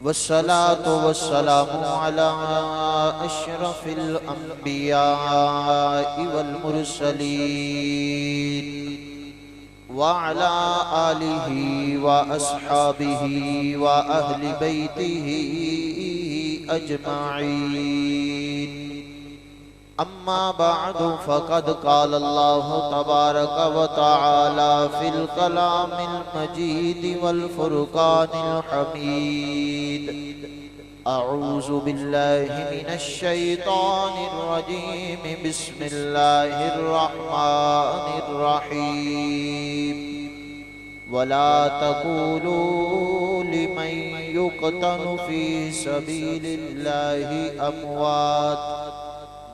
والصلاة والسلام على أشرف الأنبياء والمرسلين وعلى آله وأصحابه وأهل بيته أجمعين أما بعد فقد قال الله تبارك وتعالى في الكلام المجيد والفرقان الحميد أعوذ بالله من الشيطان الرجيم بسم الله الرحمن الرحيم ولا تقولوا لمن يقتل في سبيل الله أموات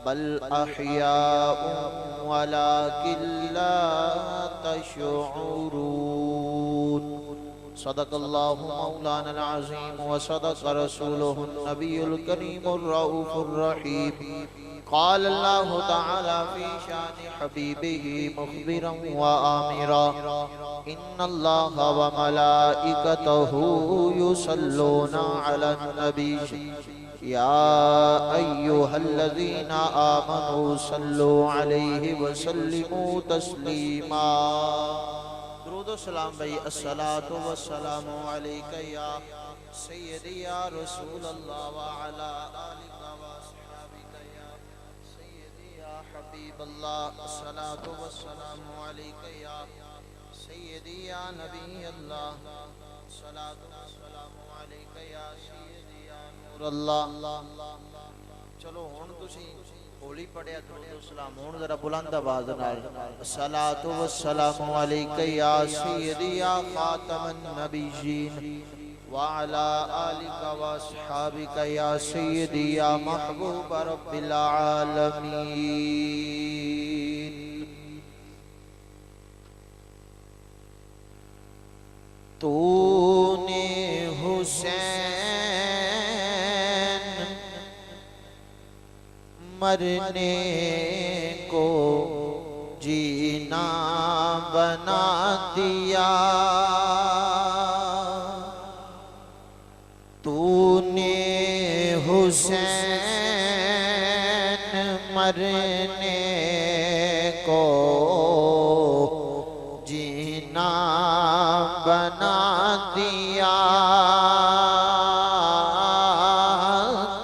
بل أحياء ولكن لا تشعرون صدق الله مولانا العظيم وصدق رسوله النبي الكريم الرؤوف الرحيم قال الله تعالى في شان حبيبه مخبرا وآمرا إن الله وملائكته يصلون على النبي يا أيها الذين آمنوا صلوا عليه وسلموا تسليما درود و سلام بھئی الصلاة والسلام علیکہ یا سیدی یا رسول اللہ وعلا آلک واصحابک یا سیدی یا حبیب اللہ الصلاة والسلام علیکہ یا سیدی یا نبی اللہ الصلاة والسلام علیکہ یا سیدی یا نور اللہ چلو ہون تسی ہولی پڑھیا درود و سلام ہون ذرا بلند آواز نال الصلاۃ والسلام علیک یا سیدی یا خاتم النبیین وعلی آلک واصحابک یا سیدی یا محبوب رب العالمین تو نے حسین مرنے کو جینا بنا دیا تو نے حسین مرنے کو جینا بنا دیا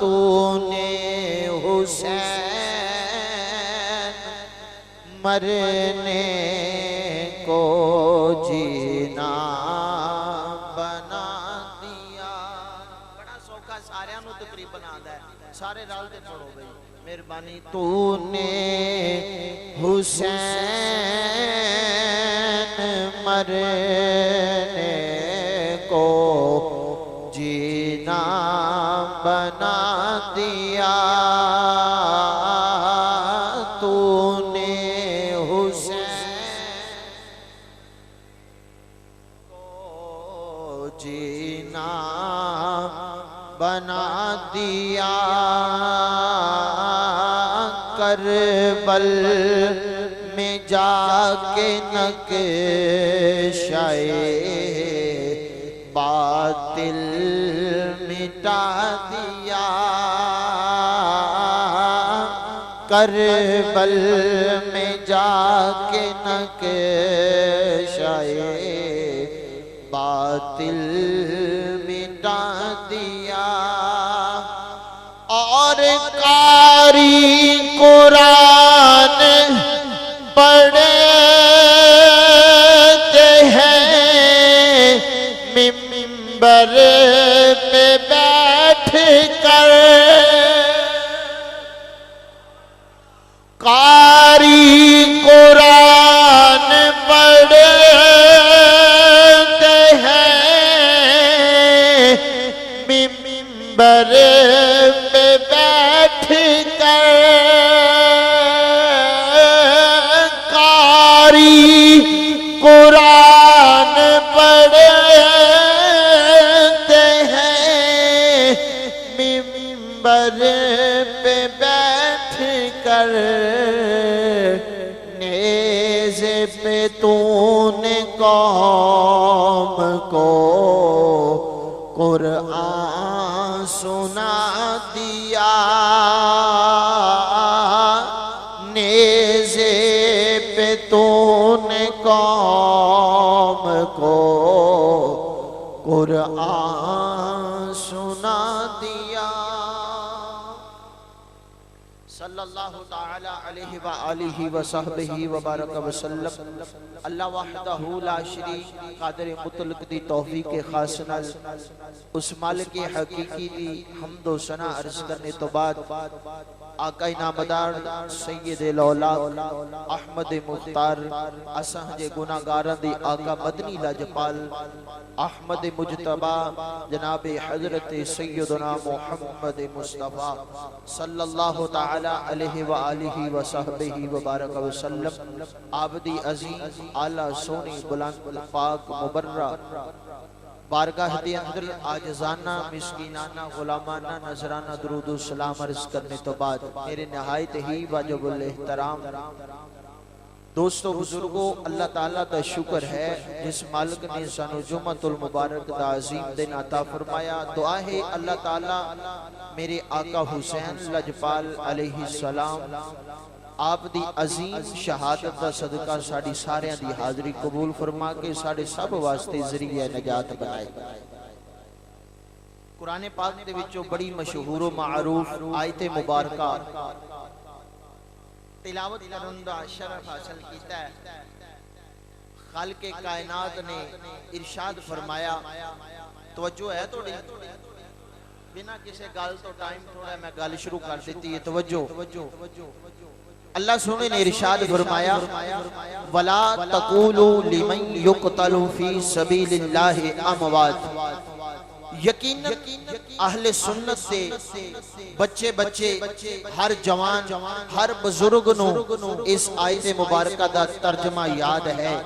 تو نے حسین مرنے کو جینا بنا دیا بڑا سوکھا سارے انہوں تقریباً آدھا ہے سارے رال دے پڑھو بھئی مہربانی تو نے حسین مرنے کو جینا بنا دیا تو نے حسین کو جینا بنا دیا کربل میں جا کے نقشۂ باطل مٹا دیا کربل میں جا کے نقشۂ باطل مٹا دیا اور قاری قرآن پڑھتے ہیں منبر پہ بیٹھ کر قاری قرآن پڑھتے ہیں منبر پہ بیٹھ کر قاری قرآن پڑھتے ہیں منبر پہ بیٹھ کر نیزے پہ تو نے کون قوم کو قرآن سنا دیا، نیزے پہ تو نے قوم کو قرآن سنا دیا۔ صلی اللہ تعالی علیہ وآلہ وصحبہ وبارک وسلم۔ اللہ وحدہ لا شریک قادر مطلق دی توفیق خاص نال اس مالک حقیقی دی حمد و ثنا عرض کرنے تو بعد آقا نامدار سید الاولاد احمد مختار اساں جے گناہگاراں دی آقا مدنی لاجپال احمد مجتبی جناب حضرت سیدنا محمد مصطفیٰ صلی اللہ تعالی علیہ وآلہ وصحبہ وبارک وسلم آپ دی عزیز اعلیٰ سونی بلند پاک مبرہ بارگاہ دے اندر آجزانہ مسکینانہ غلامانہ نظرانہ درود و سلام عرض کرنے تو بعد میرے نہایت ہی واجب الاحترام دوستو بزرگو، اللہ تعالیٰ دا شکر ہے جس مالک نے سانو جمعۃ المبارک دا عظیم دن عطا فرمایا۔ دعا ہے اللہ تعالیٰ میرے آقا حسین لجپال علیہ السلام آپ دی عظیم شہادت دا صدقہ ساڑی ساریاں دی حاضری قبول فرما کے ساڑے سب واسطے ذریعہ نجات بنائے۔ قرآن پاک دے وچوں بڑی مشہور و معروف آیت مبارکہ تلاوت کرندہ شرف حاصل کیتا ہے۔ خالق کائنات نے ارشاد فرمایا، توجہ ہے توڑی بنا کسی گال تو ٹائم تھوڑا میں گال شروع کر دیتی ہے، توجہ۔ اللہ سنے نے ارشاد فرمایا، وَلَا تَقُولُوا لِمَنْ يُقْتَلُ فِي سَبِيلِ اللَّهِ أَمْوَاتٍ۔ یقیناً اہل سنت سے بچے ہر جوان ہر بزرگ نو اس آیت مبارکہ دا ترجمہ یاد ہے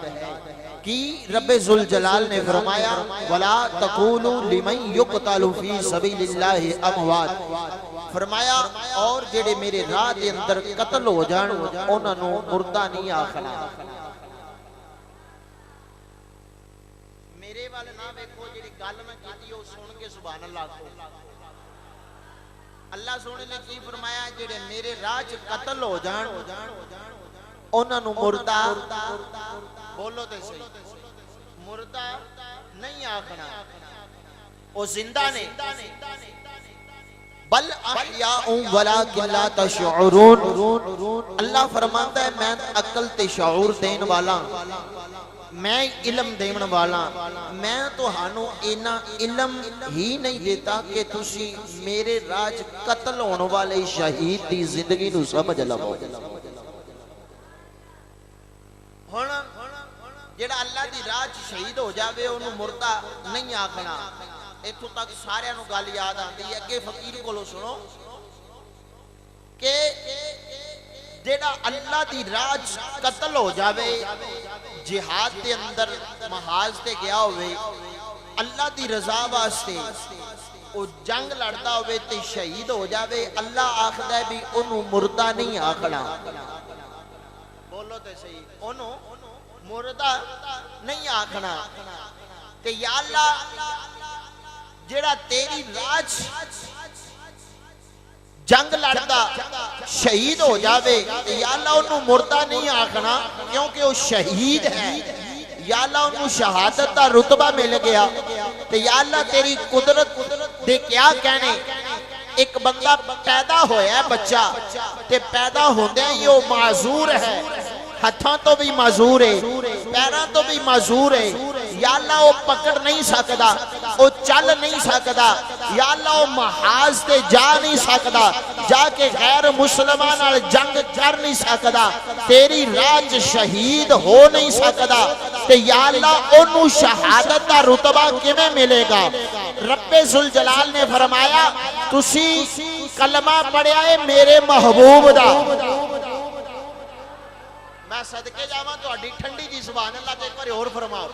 کہ رب ذوالجلال نے فرمایا وَلَا تَقُولُوا لِمَنْ يُقْتَلُ فِي سَبِيلِ اللَّهِ أَمْوَاتٍ، فرمایا اور جڑے میرے راہ دے اندر قتل ہو جان انہاں نو مردہ نہیں آکھنا۔ میرے والے نہ ویکھو جڑی گل میں کیتی او سن کے سبحان اللہ کو اللہ سونے نے کی فرمایا جڑے میرے راہ وچ قتل ہو جان انہاں نو مردہ بولو تے صحیح مردہ نہیں آکھنا، او زندہ نے بل احیاء ولکن لا تشعرون۔ اللہ فرماتا ہے میں عقل تے شعور دین والا، میں علم دین والا، میں تو ہانو اینا علم ہی نہیں دیتا کہ تسی میرے راج قتل ہونے والے شہید دی زندگی نو سمجھ لو۔ جڑا اللہ دی راج شہید ہو جاوے انہوں مردہ نہیں آکھنا۔ ایتھوں تک سارے نو گل یاد آندی ہے کہ فقیر کولو سنو کہ جڑا اللہ دی راج قتل ہو جاوے جہاد دے اندر محاذ تے گیا ہوئے اللہ دی رضا واسطے او جنگ لڑتا ہوئے تے شہید ہو جاوے اللہ آخدا ہے بھی انہوں مردہ نہیں آکھنا۔ بولو تے صحیح انہوں مردہ نہیں آکھنا۔ تے یا اللہ جڑا تیری راج جنگ لڑتا شہید ہو جاوے یا اللہ انہوں مردہ نہیں آکھنا کیونکہ وہ شہید ہے، یا اللہ انہوں شہادت دا رتبہ مل گیا۔ تو یا اللہ تیری قدرت دے کیا کہنے، ایک بندہ پیدا ہویا ہے بچہ تے پیدا ہوندے ہیں یہ معذور ہے، ہتھاں تو بھی معذور ہے، پیراں تو بھی معذور ہے، یا اللہ وہ پکڑ نہیں سکدا، وہ چل نہیں سکدا، یا اللہ وہ محاذ تے جا نہیں سکدا، جا کے غیر مسلمان اور جنگ کر نہیں سکدا، تیری راج شہید ہو نہیں سکدا، تے یا اللہ انہوں شہادت دا رتبہ کیویں ملے گا؟ رب ذوالجلال نے فرمایا تسی کلمہ پڑھیا ہے میرے محبوب دا۔ میں صدقے جاواں تہاڈی ٹھنڈی جی سبحان اللہ تے ایک بار اور فرماؤ۔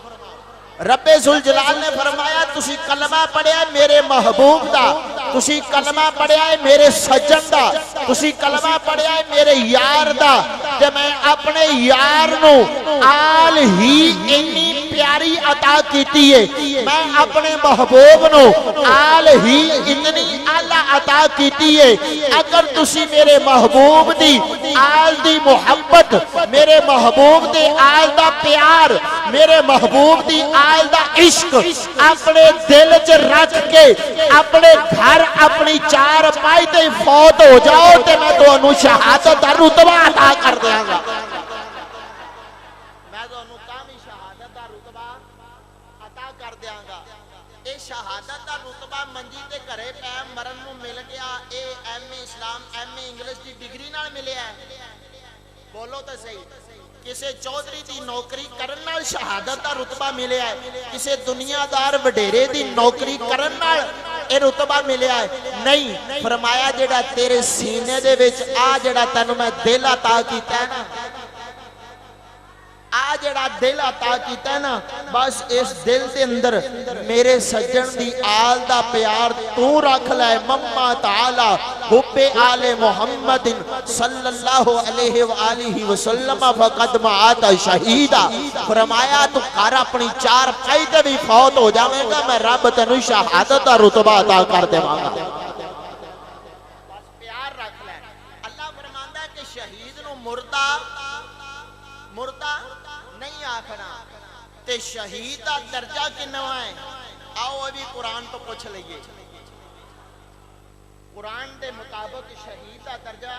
رب ذوالجلال نے فرمایا تسی کلمہ پڑھیا ہے میرے محبوب دا، تسی کلمہ پڑھیا ہے میرے سجن دا، تسی کلمہ پڑھیا ہے میرے یار دا، تے میں اپنے یار نو آل ہی انی پیاری عطا کیتی ہے میں اپنے محبوب نو آل ہی اتنی اعلی عطا کیتی ہے اگر تسی میرے محبوب دی آل دی محبت میرے محبوب دی آل دا پیار میرے محبوب دی آل دا عشق اپنے دل چ رکھ کے اپنے گھر اپنی چار پائی تے فوت ہو جاؤ تے میں تو انو شہادت دا رتبہ عطا کر دیاں گا میں تو انو کامی شہادت دا رتبہ عطا کر دیاں گا اے شہادت دا رتبہ منجی تے کرے پہ مرن نو مل گیا اے ایم اے اسلام ایم اے انگلش دی ڈگری نال ملے ہے بولو تو صحیح کسے چودھری دی نوکری کرن نال شہادت دا رتبہ ملے ہے کسے دنیا دار وڈیرے دی نوکری کرن نال اے رتبہ ملے ہے نہیں فرمایا جڑا تیرے سینے دے وچ آ جڑا تینوں میں دل عطا کیتا ہے نا آ جڑا دل عطا کیتا ہے نا بس اس دل دے اندر میرے سجن دی آل دا پیار تو رکھ لے مما تعالی حب آل محمد صلی اللہ علیہ وآلہ وسلم فقد معات شہیدہ فرمایا تو کر اپنی چار پائی تے بھی فوت ہو جاویں گا میں رب تینوں شہادت دا رتبہ عطا کر دے مانگا بس پیار رکھ لے اللہ فرماندا ہے کہ شہید نو مردہ نہیں آکھنا تے شہید دا درجہ کنواں ہے آؤ ابھی قرآن تو پوچھ لئیے قرآن دے مطابق شہید دا درجہ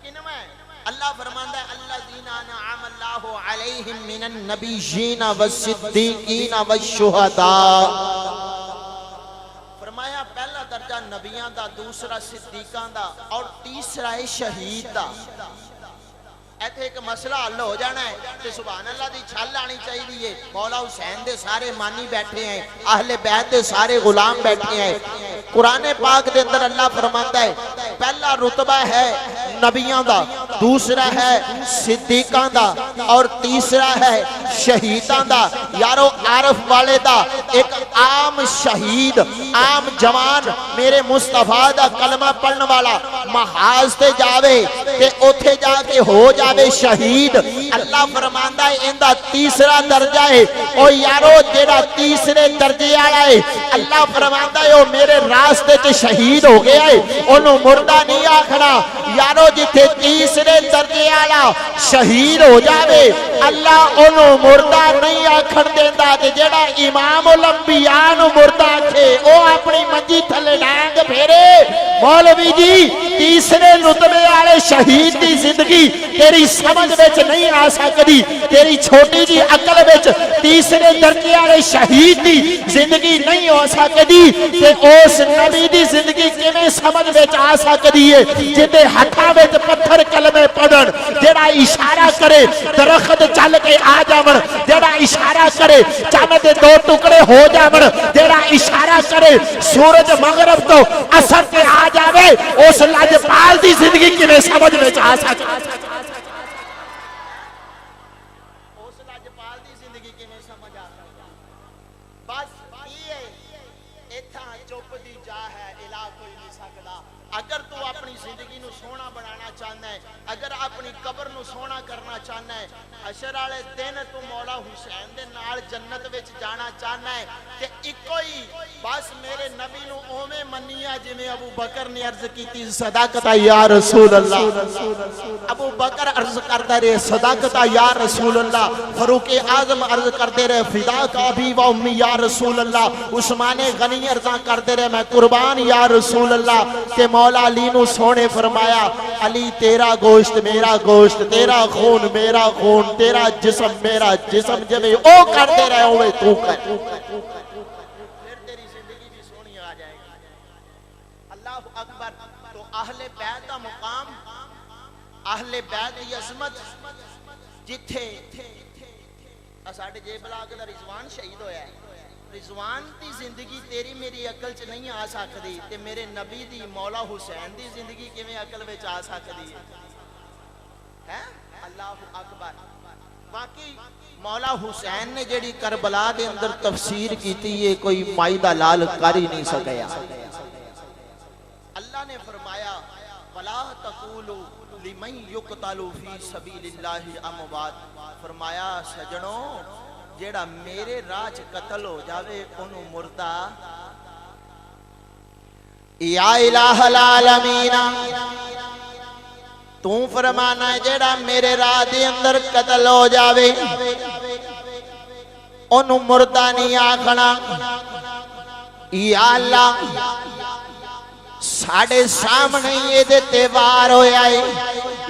کنواں ہے اللہ فرماندا ہے الذین انعم اللہ علیہم من النبیین والصدیقین والشہداء فرمایا پہلا درجہ نبیان دا دوسرا صدیقان دا اور تیسرا ہے شہید دا ایتھے ایک مسئلہ حل ہو جانا ہے کہ سبحان اللہ دی چھل آنی چاہیے مولا حسین دے سارے مانی بیٹھے ہیں اہل بیت دے سارے غلام بیٹھے ہیں قرآن پاک دے اندر اللہ فرماتا ہے پہلا رتبہ ہے نبیوں دا دوسرا ہے صدیقاں دا اور تیسرا ہے شہیداں دا یارو عارف والے دا ایک عام شہید عام جوان میرے مصطفیٰ دا کلمہ پڑھن والا محاذ تے جاوے تے اوتھے جا کے ہو جاوے شہید اللہ فرماندا ہے اندہ تیسرا درجہ ہے او یارو جیڑا تیسرے درجے آیا ہے اللہ فرماندا ہے او میرے راستے تے شہید ہو گیا ہے انہوں مردہ نہیں آکھنا یارو جتھے تیسرے درجے آیا شہید ہو جاوے اللہ انہوں مردہ نہیں آکھن دیندہ تے جیڑا امام الانبیاء نو مردہ تھے او اپنی منجی تھلے ڈانگ پھیرے مولوی جی تیسرے رتبے آلے شہید دی زندگی تیری سمجھ بچ نہیں آ سکتی تیری چھوٹی جی عقل بچ تیسرے درجے آلے شہید دی زندگی نہیں ہو سکتی تے اس نبی دی زندگی کیویں سمجھ بچ آ سکتی ہے جتے ہتھاں وچ پتھر کلمے پڑھن جڑا اشارہ کرے درخت چل کے آ جاون جڑا اشارہ کرے چاند دے دو ٹکڑے ہو جاون جڑا اشارہ کرے سورج مغرب تو اثر تے آ جاوے اس لاجپال دی زندگی کیویں سمجھ وچ آ سکتی اس لاجپال دی زندگی کیویں سمجھ آ سکتی بس یہ ایتھاں چپ دی جا ہے الہ کوئی نہیں سکدا اگر تو اپنی زندگی نو سونا بنانا چاہنا ہے اگر اپنی قبر نو سونا کرنا چاہنا ہے حشر والے دن تو مولا حسین دے نال جنت وچ جانا چاہنا ہے تے اکو ہی بس میرے نبی نو اوویں منیا جویں ابو بکر نے عرض کیتی صداقت یا رسول اللہ ابو بکر عرض کردا رہے صداقت یا رسول اللہ فاروق اعظم عرض کردے رہے فدا کا ابی و امی یا رسول اللہ عثمان غنی عرض کردے رہے میں قربان یا رسول اللہ کہ مولا علی نو سونے فرمایا علی تیرا گوشت میرا گوشت تیرا خون میرا خون تیرا جسم میرا جسم جویں او کرتے رہے ہوئے تو کر پھر تیری زندگی بھی سونی آ جائے گی اللہ اکبر تو اہل بیت کا مقام اہل بیت کی عظمت جتھے ساڈے جے بلاک دا رضوان شہید ہویا ہے رضوان دی زندگی تیری میری عقل چ نہیں آ سکتی تے میرے نبی دی مولا حسین دی زندگی کیویں عقل وچ آ سکتی ہے اللہ اکبر باقی مولا حسین نے جڑی کربلا دے اندر تفسیر کیتی ہے کوئی مائی دا لال کر ہی نہیں سکیا اللہ نے فرمایا ولا تقولوا لمن يقتل في سبيل الله اموات فرمایا سجنوں جیڑا میرے راہ چ قتل ہو جاوے انہوں مردہ یا الہ العالمین تو فرمانا ہے جیڑا میرے راہ دے اندر قتل ہو جاوے انہوں مردہ نہیں آکھنا یا اللہ ساڑھے سامنے یہ دے تیوار ہویا ہے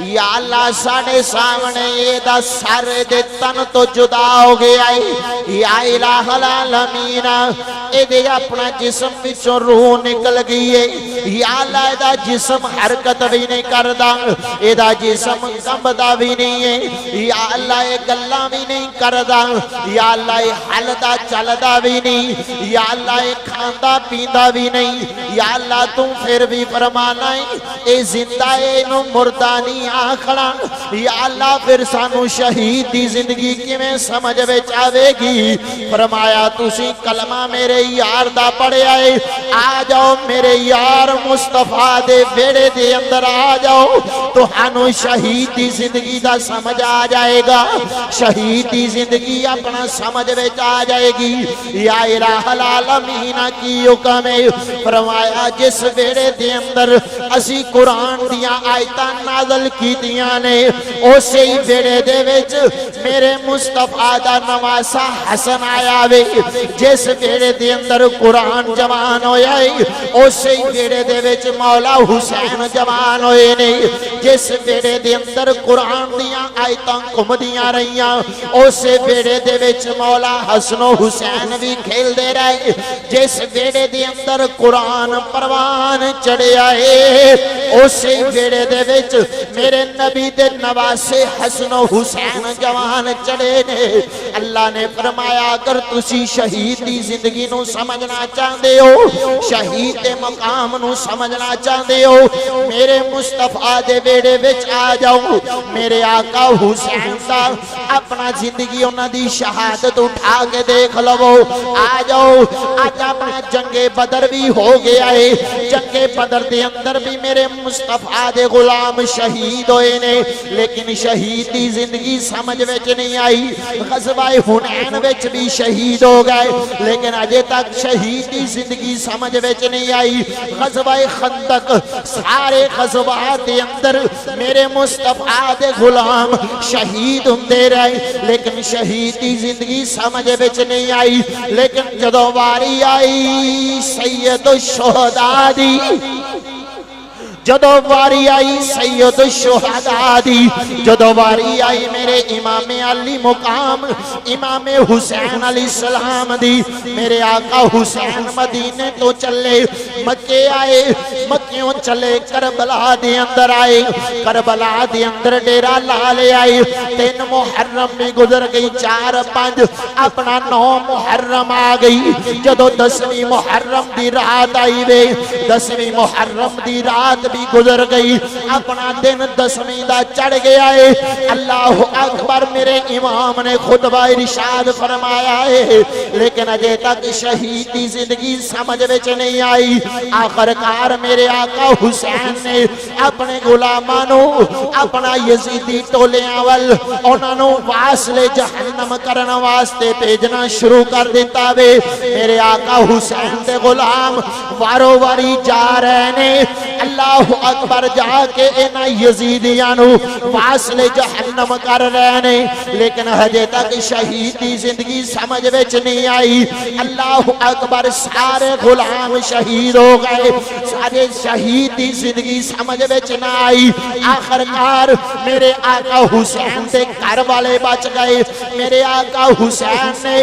یا اللہ ساڑھے سامنے یہ دا سر دے تن تو جدا ہو گیا ہے یا الہ العالمین اے دے اپنا جسم بچوں روح نکل گئی ہے یا اللہ اے دا جسم حرکت بھی نہیں کردہ اے دا جسم کمبدہ بھی نہیں ہے یا اللہ اے گلہ بھی نہیں کردہ یا اللہ اے حلدہ چلدہ بھی نہیں یا اللہ اے کھاندہ پیندہ بھی نہیں یا اللہ تم پھر بھی فرمانا ہے اے زندہ اے نو مردانی آکھڑا یا اللہ پھر سانو شہید دی زندگی کی میں سمجھ بے چاہے گی فرمایا تُسی کلمہ میرے یار دا پڑے آئے آ جاؤ میرے یار مصطفیٰ دے بیڑے دے اندر آ جاؤ تو ہنو شہید دی زندگی دا سمجھ آ جائے گا شہید دی زندگی اپنا سمجھ بے چاہ جائے گی یا الہ العالمین کی حکم ہے فرمایا جس بیڑے دے اندر اسی قرآن دیا آیتاں نازل کی دیا نے اسے ہی بیڑے دے وچ میرے مصطفیٰ دا نواسا حسن آیا وے جس بیڑے دے اندر قرآن جوان ہویا ہے اسے ہی بیڑے دے وچ مولا حسین جوان ہوئے نے جس بیڑے دے اندر قرآن دیا آیتاں کم دیا رہیاں اسے بیڑے دے وچ مولا حسن و حسین بھی کھیل دے رہے جس بیڑے دے اندر قرآن پروان چڑھے آئے اسے بیڑے دے وچ میرے نبی دے نواسے حسن و حسین جوان چڑھے نے اللہ نے فرمایا اگر تسی شہید دی زندگی نو سمجھنا چاہتے ہو شہید دے مقام نو سمجھنا چاہتے ہو میرے مصطفیٰ دے بیڑے وچ آ جاؤ میرے آقا حسین دا اپنا زندگی انہاں دی شہادت اٹھا کے دیکھ لو آ جاؤ آج اپنا جنگ بدر بھی ہو گیا ہے جنگ بدر دے اندر بھی میرے مصطفیٰ دے غلام شہید ہوئے نے لیکن شہید دی زندگی سمجھ وچ نہیں آئی غزوہ حنین وچ بھی شہید ہو گئے لیکن اجے تک شہید دی زندگی سمجھ وچ نہیں آئی غزوہ خندق سارے غزوات دے اندر میرے مصطفیٰ دے غلام شہید ہوندے رہے لیکن شہید دی زندگی سمجھ وچ نہیں آئی لیکن جدوں واری آئی سید الشہداء دی جدو واری آئی سید الشہداء دی جدو واری آئی میرے امام علی مقام امام حسین علیہ السلام دی میرے آقا حسین مدینے تو چلے مکے آئے مکیوں چلے کربلا دی اندر آئے کربلا دی اندر ڈیرہ لالے آئے 3 محرم بھی گزر گئی 4-5 اپنا 9 محرم آ گئی جدو 10ویں محرم دی رات آئی وے 10ویں محرم دی رات بھی گزر گئی اپنا دن 10ویں دا چڑھ گیا ہے اللہ اکبر میرے امام نے خطبہ ارشاد فرمایا ہے لیکن اجے تک شہید دی زندگی سمجھ وچ نہیں آئی آخرکار میرے آقا حسین نے اپنے غلامانو اپنا یزیدی ٹولیاں ول انہاں نو واصل جہنم کرن واسطے بھیجنا شروع کر دیتا وے میرے آقا حسین دے غلام وارو واری جا رہے نے اللہ اکبر جا کے اینا یزیدیانو واصل جہنم کر رہے نے لیکن ہجے تک شہید دی زندگی سمجھ وچ نہیں آئی اللہ اکبر سارے غلام شہید ہو گئے سارے شہید دی زندگی سمجھ وچ نہ آئی آخرکار میرے آقا حسین دے گھر والے بچ گئے میرے آقا حسین نے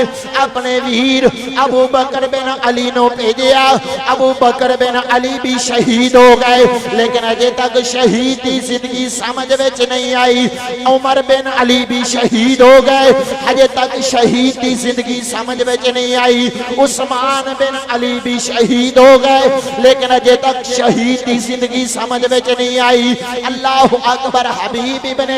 اپنے ویر ابو بکر بن علی نو بھیجیا ابو بکر بن علی بھی شہید ہو گئے لیکن اجے تک شہید دی زندگی سمجھ وچ نہیں آئی عمر بن علی بھی شہید ہو گئے اجے تک شہید دی زندگی سمجھ وچ نہیں آئی عثمان بن علی بھی شہید ہو گئے لیکن اجے تک شہید دی زندگی سمجھ وچ نہیں آئی اللہ اکبر حبیب ابن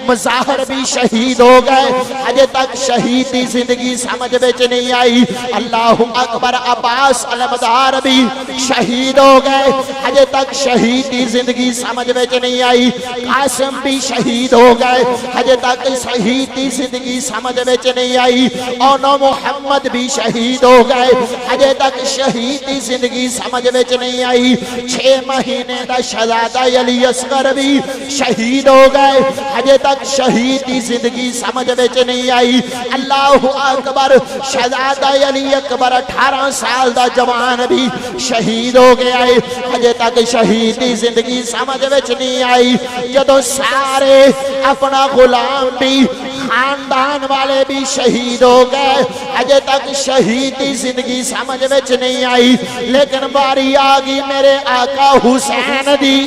مظاہر بھی شہید ہو گئے اجے تک شہید دی زندگی سمجھ وچ نہیں آئی اللہ اکبر عباس علمدار بھی شہید ہو گئے اجے تک شہیدی زندگی سمجھ وچ نہیں آئی قاسم بھی شہید ہو گئے ہجے تک شہیدی زندگی سمجھ وچ نہیں آئی اونو محمد بھی شہید ہو گئے ہجے تک شہیدی زندگی سمجھ وچ نہیں آئی 6 مہینے دا شہزادہ علی اصغر بھی شہید ہو گئے ہجے تک شہیدی زندگی سمجھ وچ نہیں آئی اللہ اکبر شہزادہ علی اکبر 18 سال دا جوان بھی شہید ہو گیا ہے ہجے تک شہیدی زندگی سمجھ وچ نہیں آئی جدو سارے اپنا غلام بھی خاندان والے بھی شہید ہو گئے ہجے تک شہیدی زندگی سمجھ وچ نہیں آئی لیکن باری آگئی میرے آقا حسین دی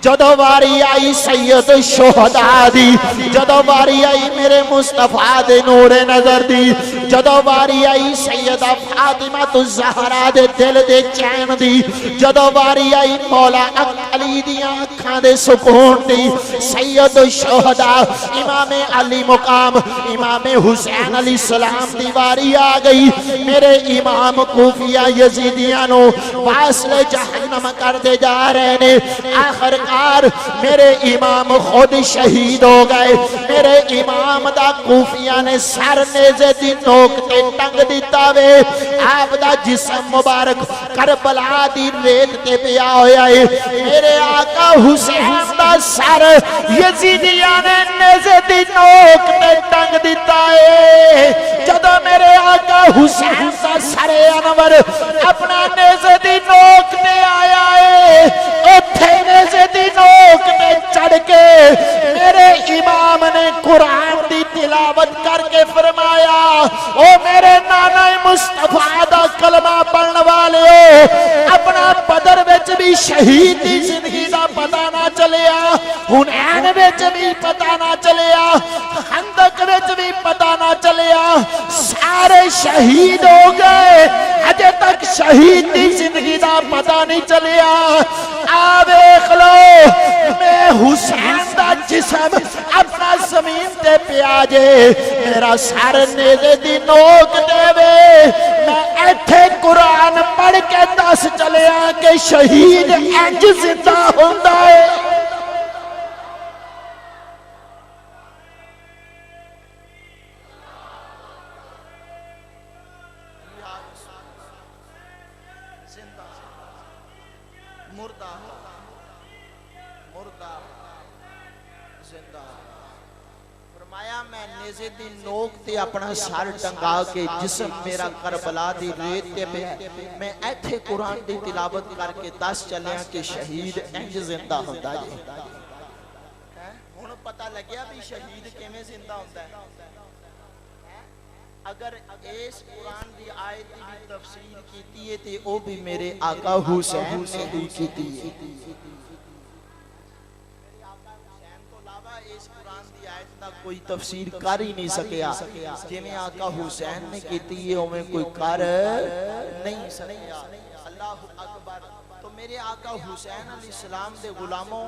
جدو باری آئی سید شہداء دی جدو باری آئی میرے مصطفیٰ دے نور نظر دی جدو باری آئی سیدہ فاطمہ الزہرا دے دل دے چین دی جدو باری آئی مولا علی دیاں اکھاں دے سکون دی سید شہداء امام علی مقام امام حسین علیہ السلام دی باری آگئی میرے امام کوفیہ یزیدیانو واصل جہنم کر دے جا رہے نے آخر میرے امام خود شہید ہو گئے میرے امام دا کوفیہ نے سر نیزے دی نوک تے ٹنگ دیتا وے آپ دا جسم مبارک کربلا دی ریت تے پیا ہویا ہے میرے آقا حسین دا سر یزیدیاں نے نیزے دی نوک تے ٹنگ دیتا ہے جدو میرے آقا حسین دا سر انور اپنا نیزے دی نوک تے آیا ہے اتھے نیزے دی نوک میں چڑھ کے میرے امام نے قرآن دی تلاوت کر کے فرمایا او میرے نانا مصطفیٰ دا کلمہ پڑھن والے ہو اپنا بدر وچ بھی شہیدی زندگی دا پتہ نہ چلیا حنین وچ بھی پتہ نہ چلیا خندق وچ بھی پتہ نہ چلیا سارے شہید ہو گئے اجے تک شہیدی زندگی دا پتہ نہیں چلیا آویخ لو میں حسین دا جسم اپنا زمین تے پیاجے میرا سر نیزے دی نوک دے وے میں ایتھے قرآن پڑھ کے دس چلیا کہ شہید انج زندہ ہوندہ ہے دی نوک تے اپنا سار ٹنگا کے جسم میرا کربلا دی ریت تے پہ میں ایتھے قرآن دی تلاوت کر کے دس چلیا کہ شہید انج زندہ ہوتا جی ہن پتہ لگیا بھی شہید کیویں زندہ ہوتا ہے اگر اس قرآن دی آیت دی تفسیر کیتی ہے تے او بھی میرے آقا حسین نے ہی کیتی ہے کوئی تفسیر کر ہی نہیں سکیا جنہیں آقا حسین نے کیتی ہے ہمیں کوئی کر نہیں سکیا اللہ اکبر تو میرے آقا حسین علیہ السلام دے غلاموں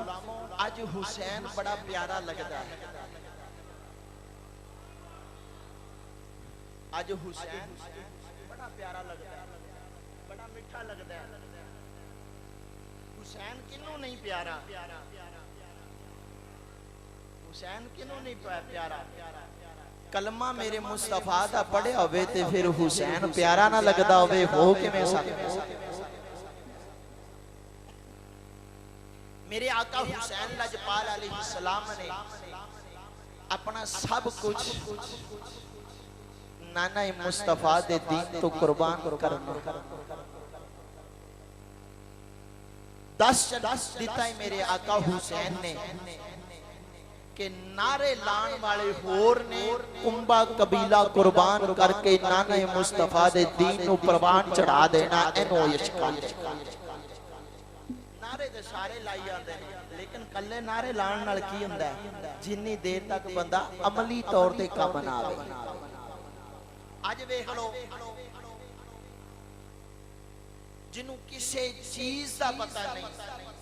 آج حسین بڑا پیارا لگتا ہے آج حسین بڑا پیارا لگتا ہے بڑا مٹھا لگتا ہے حسین کنوں نہیں پیارا حسین کنوں نہیں پیارا کلمہ میرے مصطفیٰ دا پڑھے ہوئے تے پھر حسین پیارا نہ لگدا ہوئے ہو کہ میں ساتھ میرے آقا حسین لجپال علیہ السلام نے اپنا سب کچھ نانا مصطفیٰ دے دین تو قربان کرنا دس دیتا ہے میرے آقا حسین نے کہ نعرے لان والے ہور نے کنبا قبیلہ قربان کر کے نانا مصطفیٰ دے دین نو پروان چڑھا دینا اینو یشکا نعرے دے سارے لائی آتے ہیں لیکن کلے نعرے لان نال کی ہوندا ہے جنی دیر تک بندہ عملی طور تے کام نہ آوے اج ویکھ لو جنوں کسے چیز دا پتہ نہیں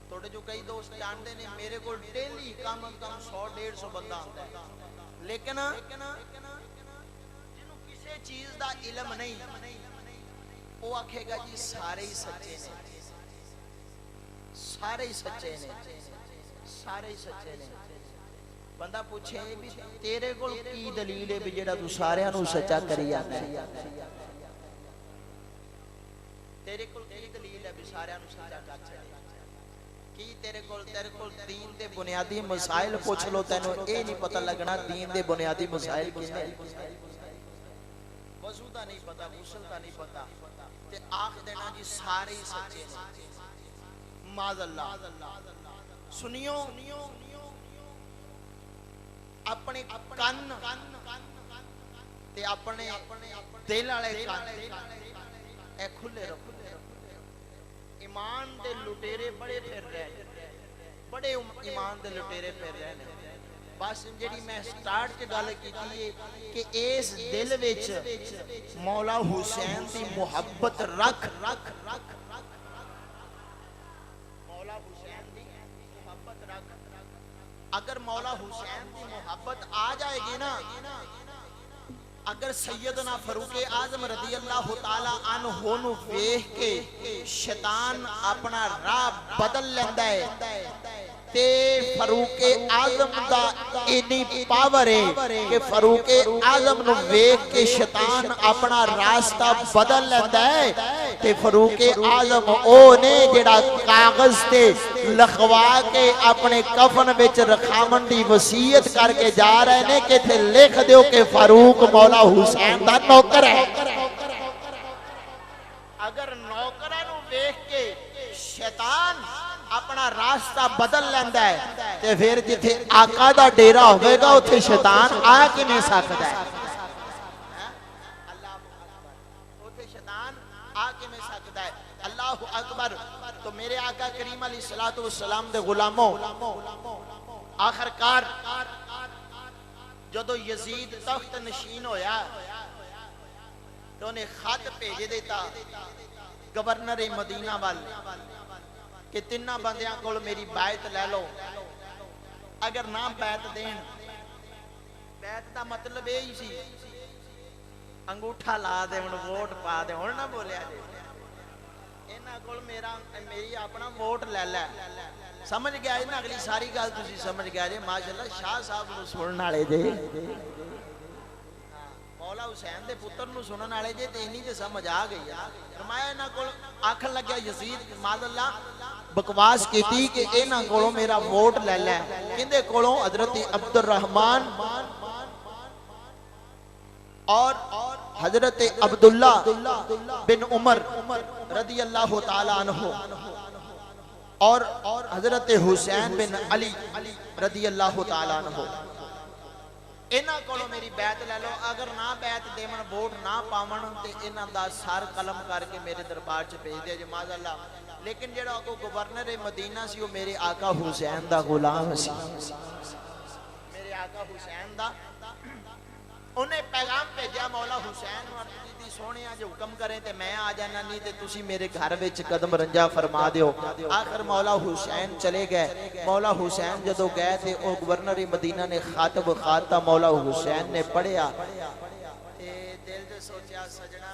تھوڑے جو کئی دوست جانتے نہیں میرے کو ڈیلی کم از کم 100-150 بندہ ہوتا ہے لیکن جنہوں کسے چیز دا علم نہیں وہ آکھے گا جی سارے ہی سچے ہیں سارے ہی سچے نے، سارے ہی سچے نے۔ بندہ پوچھے بھی تیرے کول کی دلیل ہے بھی جڑا تو سارے نو سچا کری جاتا ہے؟ تیرے کول کی دلیل ہے بھی سارے نو سچا کر چھڑے؟ کی تیرے کول دین دے بنیادی مسائل پوچھ لو، تینوں اے نہیں پتہ لگنا دین دے بنیادی مسائل کنے؟ وضو دا نہیں پتا، غسل دا نہیں پتا، تے آخ دینا جی سارے ہی سچے نے۔ معاذ اللہ۔ سنیو اپنے کن تے اپنے دل والے کن اے کھلے رکھو۔ ایمان دے لٹیرے بڑے پھر رہے ہیں، بڑے ایمان دے لٹیرے پھر رہے ہیں۔ بس جڑی میں سٹارٹ کے گل کیتی ہے کہ اس دل وچ مولا حسین دی محبت رکھ، مولا حسین دی محبت رکھ۔ اگر مولا حسین دی محبت آ جائے گی نا، اگر سیدنا فاروق اعظم رضی اللہ تعالی عنہ نو ویکھ کے شیطان اپنا راہ بدل لیندا ہے تے فاروق اعظم دا اتنی پاور ہے کہ فاروق اعظم نو ویکھ کے شیطان اپنا راستہ بدل لیندا ہے تے فاروق اعظم او نے جڑا کاغذ تے لکھوا کے اپنے کفن وچ رکھاون دی وصیت کر کے جا رہے نے کہ تے لکھ دیو کہ فاروق مولا حسین دا نوکر ہے۔ اگر نوکراں نو ویکھ کے شیطان اپنا راستہ بدل لیندا ہے تے پھر جتھے آقا دا ڈیرا ہوئے گا اتھے شیطان آ کے نہیں سکتا ہے۔ اتھے شیطان آ کے نہیں سکتا ہے۔ اللہ اکبر۔ تو میرے آقا کریم علیہ السلام دے غلاموں، آخر کار جدو یزید تخت نشین ہویا تو انہیں خط بھیج دیتا گورنر مدینہ والے کہ تینہ بندیاں کول میری بیعت لے لو، اگر نہ بیعت دین، بیعت دا مطلب یہی سی انگوٹھا لا دے ان ووٹ پا دے، ہن نہ بولیا جی انہاں کول میری اپنا ووٹ لے لے۔ سمجھ گیا ہے نا؟ اگلی ساری گل تسی سمجھ گیا جی۔ ماشاءاللہ شاہ صاحب نو سنن والے جی، مولا حسین دے پتر نو سنن والے جی، تے انہی تے سمجھ آ گئی ہے۔ فرمایا انہاں کول آکھن لگیا یزید معاذ اللہ بکواس کیتی کہ انہاں کولوں میرا ووٹ لے لے۔ کیندے کولوں؟ حضرت عبد الرحمن اور حضرت عبداللہ بن عمر رضی اللہ تعالی عنہ اور حضرت حسین بن علی رضی اللہ تعالی عنہ، انہاں کولوں میری بیعت لے لو، اگر نہ بیعت دیون ووٹ نہ پاون تے انہاں دا سر قلم کر کے میرے دربار چ بھیج دے جی معاذ اللہ۔ لیکن جڑا کو گورنر مدینہ سی وہ میرے آقا حسین دا غلام سی، میرے آقا حسین دا۔ انہیں پیغام بھیجا مولا حسین دی سونے آج حکم کریں تے میں آ جانا، نہیں تے تسی میرے گھر وچ قدم رنجا فرما دیو۔ آخر مولا حسین چلے گئے۔ مولا حسین جدو گئے تے او گورنر مدینہ نے خاتب خاتا مولا حسین نے پڑھیا تے دل دے سوچیا سجنا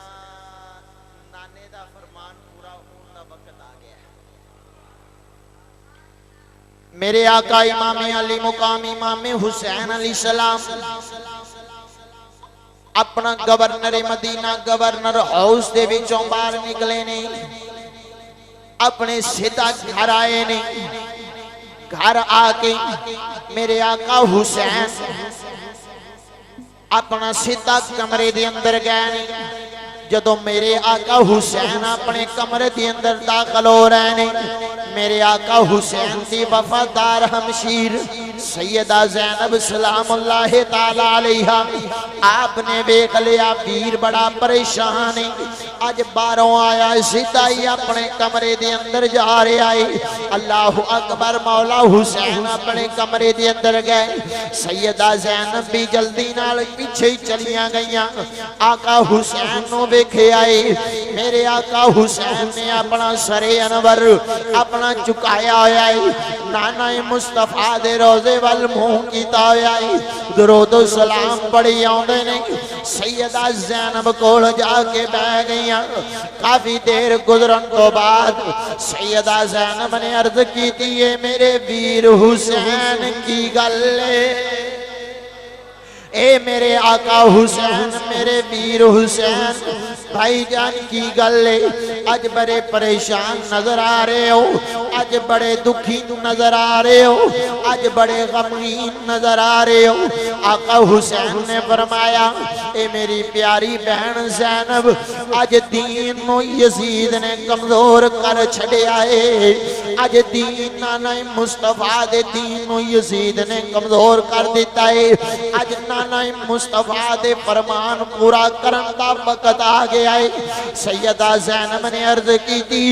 نانے دا فرمان پورا ہون دا وقت آ گیا۔ میرے آقا امام علی مقام امام حسین علیہ السلام اپنا گورنر مدینہ گورنر ہاؤس دے وچوں باہر نکلے نے، اپنے سیدھا گھر آئے نے۔ گھر آ کے میرے آقا حسین اپنا سیدھا کمرے دے اندر گئے نے۔ جدو میرے آقا حسین اپنے کمرے دے اندر داخل ہو رہے نے، میرے آقا حسین دی وفادار ہمشیر سیدہ زینب سلام اللہ تعالی علیہا آپ نے بیک لیا ویر بڑا پریشان ہے، آج باروں آیا سیدھا ہی اپنے کمرے دے اندر جا رہے آئے۔ اللہ اکبر۔ مولا حسین اپنے کمرے دے اندر گئے، سیدہ زینب بھی جلدی نال پیچھے چلیاں گئیاں۔ آقا حسین نو بیکھے آئے، میرے آقا حسین نے اپنا سر انور اپنا چکایا ہویا ہے، نانا مصطفیٰ دے روزے روزے وال منہ کیتا ہویا ہے درود و سلام پڑھی آوندے نے سیدہ زینب کول جا کے بیٹھ گئیاں کافی دیر گزرن تو بعد سیدہ زینب نے عرض کی تھی یہ میرے ویر حسین کی گل اے میرے آقا حسین میرے ویر حسین بھائی جان کی گلے آج بڑے پریشان نظر آ رہے ہو آج بڑے دکھی نظر آ رہے ہو آج بڑے غمگین نظر آ رہے ہو آقا حسین نے فرمایا اے میری پیاری بہن زینب آج دین نو یزید نے کمزور کر چھڑے آئے آج دین نانا مصطفیٰ دے دین نو یزید نے کمزور کر دیتا ہے آج نانا مصطفیٰ دے فرمان پورا کرن دا وقت آ گیا ہے سیدہ زینب نے عرض کی تھی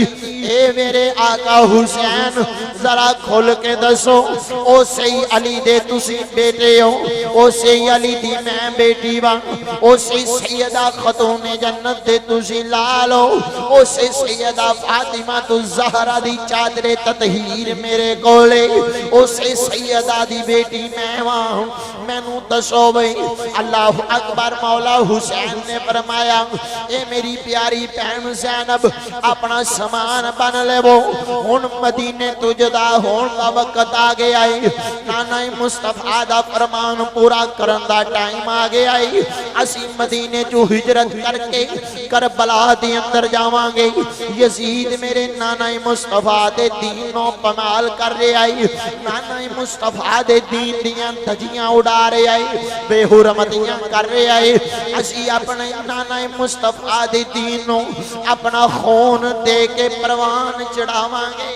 اے میرے آقا حسین ذرا کھول کے دسو او سی علی دے تسی بیٹے ہو او سی علی دی میں بیٹی وان او سی سیدہ خاتون جنت دے تسی لالو او سی سیدہ فاطمہ تو زہرہ دی چادر تطہیر میرے کولے او سی سیدہ دی بیٹی میں وان میں نو دسو بھئی اللہ اکبر مولا حسین نے فرمایا اے میری پیاری بہن زینب اپنا سامان بن لے وہ ہن مدینے تو جدا ہون دا وقت آ گیا ہے نانا مصطفیٰ دا فرمان پورا کرن دا ٹائم آ گیا ہے اسی مدینے جو ہجرت کر کے کربلا دی اندر جاواں گے یزید میرے نانا مصطفیٰ دے دین و پمال کر رہے آئی نانا مصطفیٰ دے دین دیاں دھجیاں اڑا رہے آئی بے حرمتیاں کر رہے آئی اسی اپنے نانا مصطفیٰ دے دینوں اپنا خون دے کے پروان چڑھاواں گے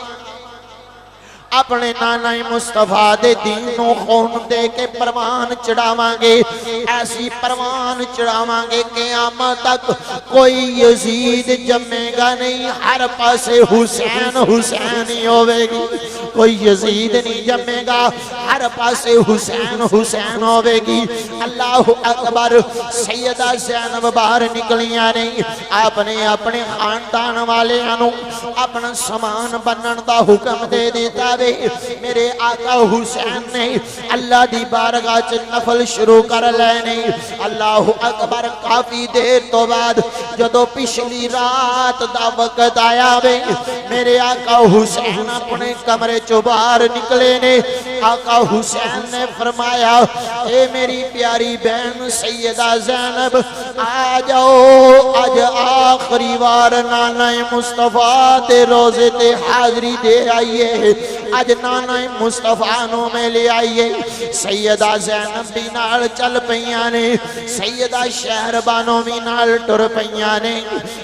اپنے نانا مصطفیٰ دے دینوں خون دے کے پروان چڑھاواں گے ایسی پروان چڑھاواں گے قیامت تک کوئی یزید جمے گا نہیں ہر پاسے حسین حسین ہی ہوئے گی کوئی یزید نہیں جمے گا ہر پاسے حسین حسین ہوئے گی اللہ اکبر سیدہ زینب باہر نکلیاں نہیں آپ نے اپنے خاندان والے انو اپنا سامان بنن دا حکم دے دیتا وے میرے آقا حسین نے اللہ دی بارگاہ چ نفل شروع کر لینے اللہ اکبر کافی دیر تو بعد جدو پچھلی رات دا وقت آیا وے میرے آقا حسین اپنے کمرے چو باہر نکلے نے آقا حسین نے فرمایا اے میری پیاری بہن سیدہ زینب آ جاؤ آج آخری وار نانا مصطفیٰ تے روزے تے حاضری دے آئیے آج نانا مصطفیٰ نو میں لے آئیے سیدہ زینب بھی نال چل پیانے سیدہ شہربانو بھی نال ٹر پیانے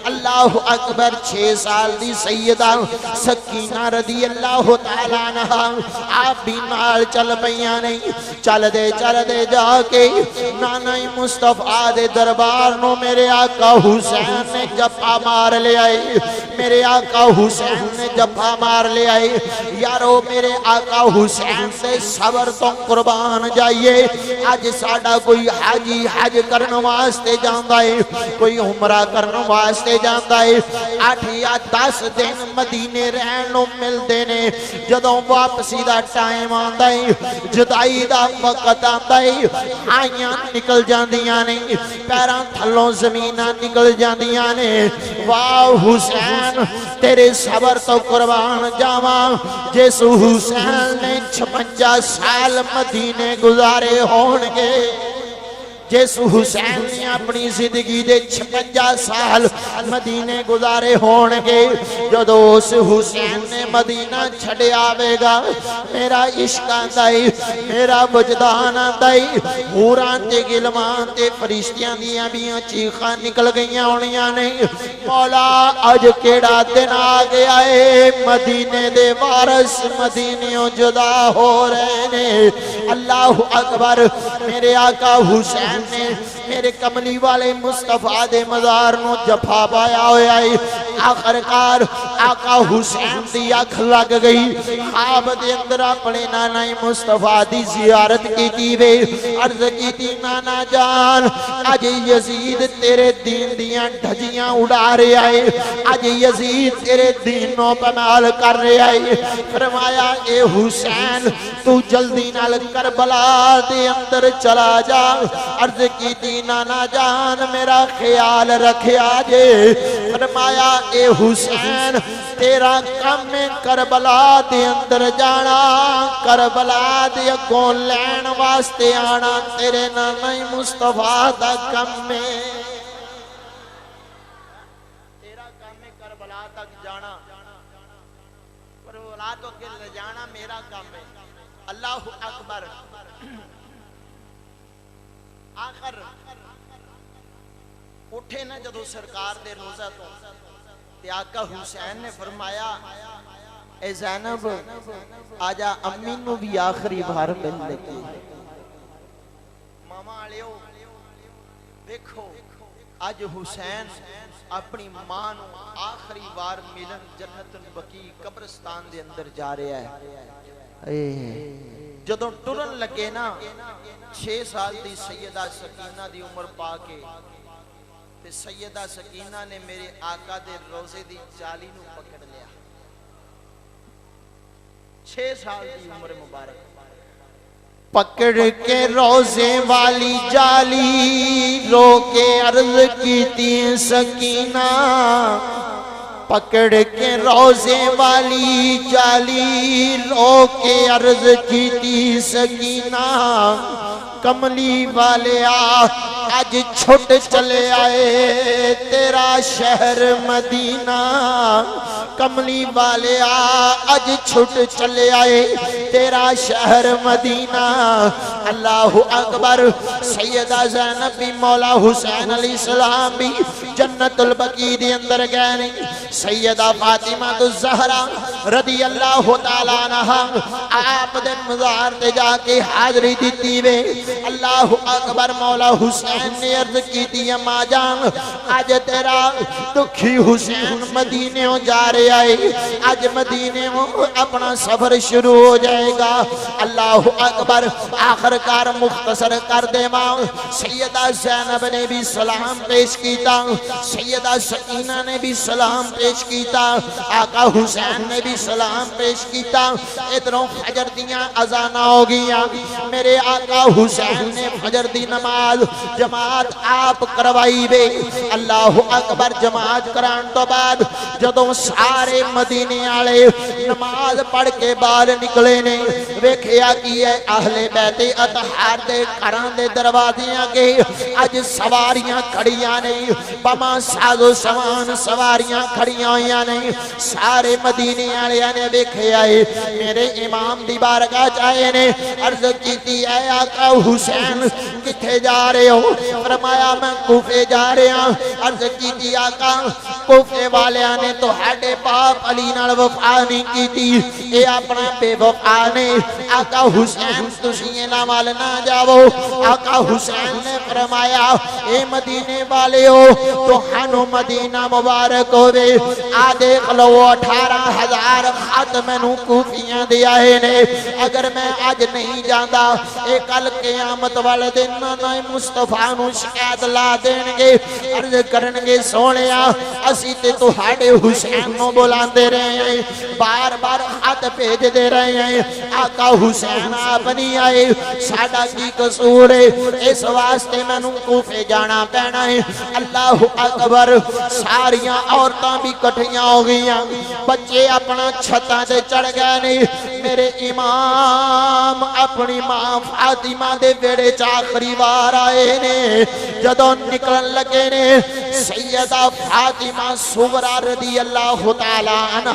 اللہ اکبر 6 سال دی سیدہ سکینہ رضی اللہ تعالیٰ عنہ آپ بھی نال چل پیانے چل دے جا کے نانا مصطفیٰ دے دربار نو میرے آقا حسین نے جپا مار لے آئے میرے آقا حسین نے جپا مار لے آئے یارو میرے آقا حسین سے صبر تو قربان جائیے آج ساڑا کوئی حاجی حج کرنے واسطے جاندہ ہے کوئی عمرہ کرنے واسطے جاندہ ہے 8 یا 10 دن مدینے رہنوں مل دینے جدوں واپسی دا ٹائم آندہ ہے جدائی دا وقت آندہ ہے آئیاں نکل جاندیاں نے پیران تھلوں زمینہ نکل جاندیاں نے واہ حسین تیرے صبر تو قربان جاواں جس حسین نے 56 سال مدینے گزارے ہونگے جس حسین نے اپنی زندگی دے 56 سال مدینے گزارے ہونگے جدو اس حسین نے مدینہ چھڑے آوے گا میرا عشق آندائی میرا وجدان آندائی حوران تے گلمان تے فرشتیاں دیاں بیاں چیخاں نکل گئیاں ہونیاں نہیں مولا آج کیڑا دن آگیا ہے مدینے دے وارث مدینیوں جدا ہو رہے نے اللہ اکبر میرے آقا حسین نے میرے کملی والے مصطفیٰ دے مزار نو جفا پایا ہویا ہے آخرکار آقا حسین دی اکھ لگ گئی خواب دے اندر اپنے نانا مصطفیٰ دی زیارت کی تیوے عرض کی تی نانا جان آج یزید تیرے دین دیاں ڈھجیاں اڑا رہے آئے آج یزید تیرے دینوں پمال کر رہے آئے فرمایا اے حسین تو جلدی نال کربلا دے اندر چلا جا عرض کی تی نانا جان میرا خیال رکھے آجے فرمایا اے حسین تیرا کم میں کربلا دے اندر جانا کربلا دے اگوں لین واسطے آنا تیرے نانا مصطفیٰ دا کم میں تیرا کم میں کربلا تک جانا کربلا تو کے لے جانا میرا کم ہے اللہ اکبر آخر اٹھے نہ جدو سرکار دے روزہ تو تے آقا حسین نے فرمایا اے زینب آجا امی نو بھی آخری بار مل لگی ماما آلیو دیکھو آج حسین اپنی ماں نو آخری بار ملن جنت البقیع قبرستان دے اندر جا رہا ہے جدوں ٹرن لگے نا 6 سال دی سیدہ سکینہ دی عمر پا کے تے سیدہ سکینہ نے میرے آقا دے روزے دی جالی نو پکڑ لیا 6 سال دی عمر مبارک پکڑ کے روزے والی جالی رو کے عرض کی تی سکینہ پکڑ کے روزے والی جالی رو کے عرض کی تی سکینہ کملی والے آج چھٹ چلے آئے تیرا شہر مدینہ کملی والے آج چھٹ چلے آئے تیرا شہر مدینہ اللہ اکبر سیدہ زینب بھی مولا حسین علیہ السلام بھی جنت البقیع دے اندر گئے نہیں سیدہ فاطمہ الزہرا رضی اللہ تعالیٰ عنہ آپ دے مزار تے جا کے حاضری دیتی وے اللہ اکبر مولا حسین نے عرض کی تھی اما جان آج تیرا دکھی حسین مدینے ہو جا رہے آئے آج مدینے ہو اپنا سفر شروع ہو جائے گا اللہ اکبر آخر کار مختصر کر دے ماں سیدہ زینب نے بھی سلام پیش کیتا سیدہ سکینہ نے بھی سلام پیش کیتا آقا حسین نے بھی سلام پیش کیتا ادھروں فجر دیاں اذانہ ہو گیا میرے آقا حسین نے فجر دی نماز جماعت آپ کروائی بے اللہ اکبر جماعت کران تو بعد جدوں سارے مدینے آلے نماز پڑھ کے باہر نکلے نے ویکھیا کی ہے اہل بیت اطہار دے گھراں دے دروازیاں کے اج سواریاں کھڑیاں نہیں بما ساز و سامان سواریاں کھڑیاں ہویاں نہیں سارے مدینے آلے نے ویکھیا ہے میرے امام دی بارگاہ جائے نے عرض کیتی اے آقا حسین کتھے جا رہے ہو فرمایا میں کوفے جا رہے ہاں عرض کیتی آقا کوفے والیاں نے تو ہڈے باپ علی نال وفا نہیں کیتی اے اپنا بے وفا نے آقا حسین تسی نہ وال نہ جاؤ آقا حسین نے فرمایا اے مدینے والے ہو تو ہنو مدینہ مبارک ہوئے آ دیکھ لو 18,000 خط میں نو کوفیاں دیا ہے نے اگر میں آج نہیں جاندہ اے کل قیامت والے دن نانا مصطفیٰ نو شکایت لا دینگے عرض کرنگے سونیا اسی تے تو ہاڑے حسین نو بلان دے رہے ہیں بار بار خط پیج دے رہے ہیں آقا حسین آپ نہیں آئے ساڑا کی قصور ہے اس واسطے میں نو کوفے جانا پینا ہے اللہ اکبر ساریاں عورتاں بھی کٹھیاں ہو گئیاں بچے اپنا چھتاں دے چڑھ گئے نہیں میرے امام اپنی ماں فاطمہ دے بیڑے چاخری وار آئے نے جدوں نکلن لگے نے سیدہ فاطمہ صغرا رضی اللہ تعالیٰ عنہ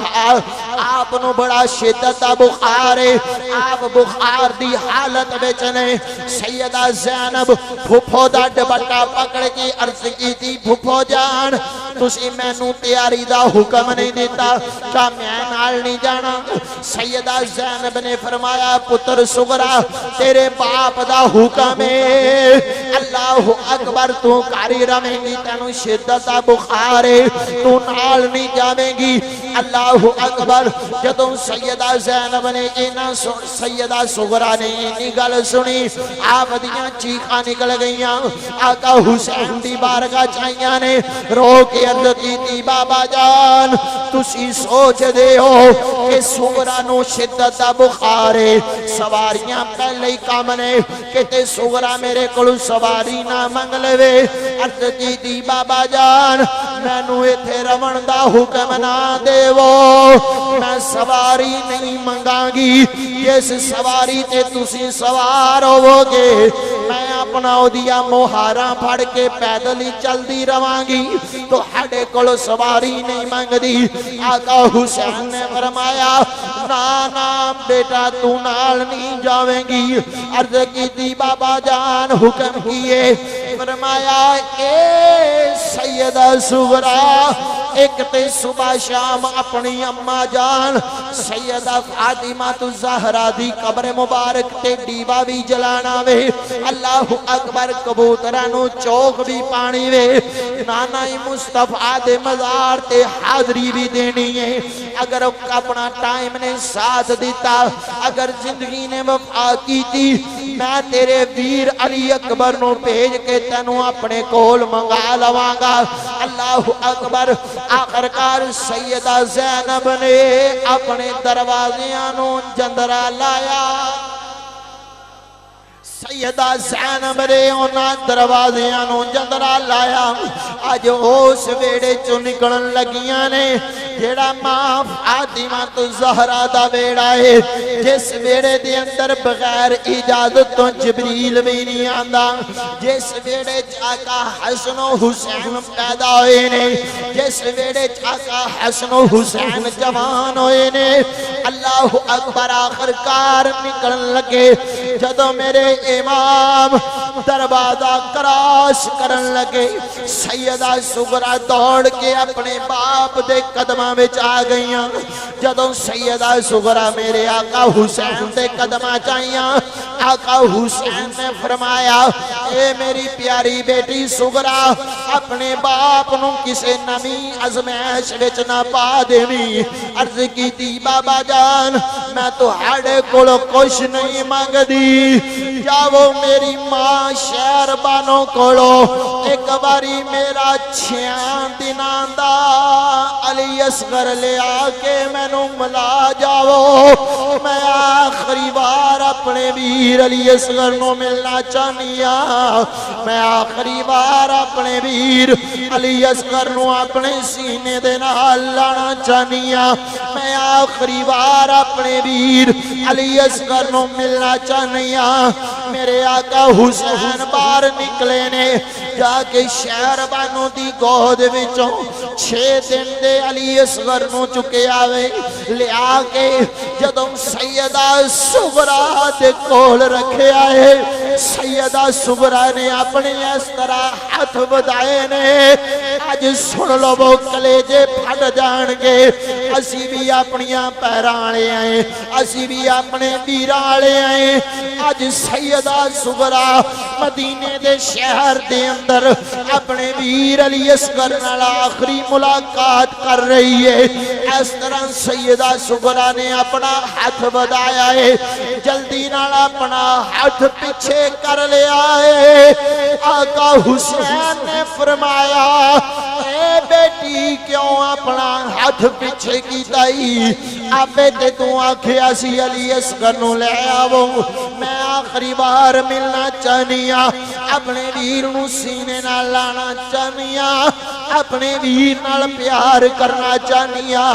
آپ نو بڑا شدت بخار ہے آپ بخار دی حالت بیچنے سیدہ زینب پھپھو دا ڈبٹا پکڑ کی عرض کی تھی پھپھو جان تسی میں نو تیاری دا حکم نہیں دیتا کیا میں نال نہیں جانا سیدہ زینب نے فرمایا پتر صغرا تیرے باپ دا حکم ہے اللہ اکبر تو کاری رمیں گی تینو شدت بخار ہے تو نال نہیں جاویں گی اللہ اکبر جدوں سیدہ زینب نے اینا سیدہ سغرا نے اینی گل سنی آپ دیاں چیخاں نکل گئیاں آقا حسین دی بارگاہ چائیاں نے رو کے عرض کی تھی بابا جان تسی سوچ دے ہو کہ سغرا نو شدت دا بخار ہے سواریاں پہلے ہی کام نے کہ تے سغرا میرے کلو سواری نہ منگ لے عرض کی تھی بابا جان میں نو ایتھے رون دا حکم نہ دے وہ میں سواری نہیں منگاں گی جس سواری تے تسی سوار ہو گے میں اپنا دیا مہاراں پھڑ کے پیدل ہی چل دی رواں گی تو ہڈے کلو سواری نہیں منگ دی آقا حسین نے فرمایا نا بیٹا تو نال نہیں جاویں گی عرض کی تھی بابا جان حکم کیے فرمایا اے سیدہ سغرا ایک تے صبح شام اپنی اماں جان سیدہ فاطمہ الزہرا دی قبر مبارک تے ڈیوا بھی جلانا وے اللہ اکبر کبوترانو چوک بھی پانی وے نانا مصطفیٰ دے مزار تے حاضری بھی دینی ہے اگر اپنا ٹائم نے ساتھ دیتا اگر زندگی نے وفا کی تھی میں تیرے ویر علی اکبر نو بھیج کے تینوں اپنے کول منگا لواں گا اللہ اکبر آخرکار سیدہ زینب نے اپنے دروازیاں نو جندرا لایا سیدہ زینب نے اونا دروازیاں نو جندرا لایا آج اس ویڑے چو نکلن لگیاں نے جیڑا ماں فاطمہ الزہرا دا ویڑا ہے جس ویڑے دے اندر بغیر اجازت تو جبریل بھی نہیں آندا جس ویڑے چاکا حسن و حسین پیدا ہوئے نے جس ویڑے چاکا حسن و حسین جوان ہوئے نے اللہ اکبر آخرکار نکلن لگے جدو میرے امام دروازہ کراس کرن لگے سیدہ سغرا دوڑ کے اپنے باپ دے قدمہ وچ آ گئیاں جدوں سیدہ سغرا میرے آقا حسین دے قدمہ چاہیاں آقا حسین نے فرمایا اے میری پیاری بیٹی سغرا اپنے باپ نو کسے نمی ازمیش وچ نہ پا دینی عرض کی تھی بابا جان میں تو ہاڑے کولو کچھ نہیں مانگ دی جاؤ میری ماں شہر بانوں کولو ایک باری میرا 6 دنان دا علی اصغر لے آکے میں نو ملا جاؤ میں آخری بار اپنے ویر علی اصغر نو ملنا چاہنیا میں آخری بار اپنے ویر علی اصغر نو اپنے سینے دے نال لانا چاہنیا میں آخری بار اپنے ویر علی اصغر نو ملنا چاہنیا میرے آقا حسین بار نکلے نے جا کے شہر بانو دی گود وچوں 6 دن دے علی اصغر نو چکے آوے لے آکے جدوں سیدہ سغرا دے کول رکھے آئے سیدہ سغرا نے اپنے اس طرح ہاتھ بدائے نے آج سن لو وہ کلیجے پھٹ جان گے اسی بھی اپنیاں پیرانیں آئے اسی بھی اپنے ویرانیں آئے آج سیدہ سغرا مدینے دے شہر دے اندر اپنے ویر علی اصغر نال آخری ملاقات کر رہی ہے اس طرح سیدہ سغرا نے اپنا ہاتھ بدایا ہے جلدی نال اپنا ہاتھ پیچھے کر لیا ہے آقا حسین نے فرمایا اے بیٹی کیوں اپنا ہاتھ پیچھے کی تائی آپے تے تو آنکھیں سی علی اصغر نو لے آؤ میں آخری بار ملنا چاہنیا اپنے ویر نو سینے نہ لانا چاہنیا اپنے ویر نال پیار کرنا چاہنیا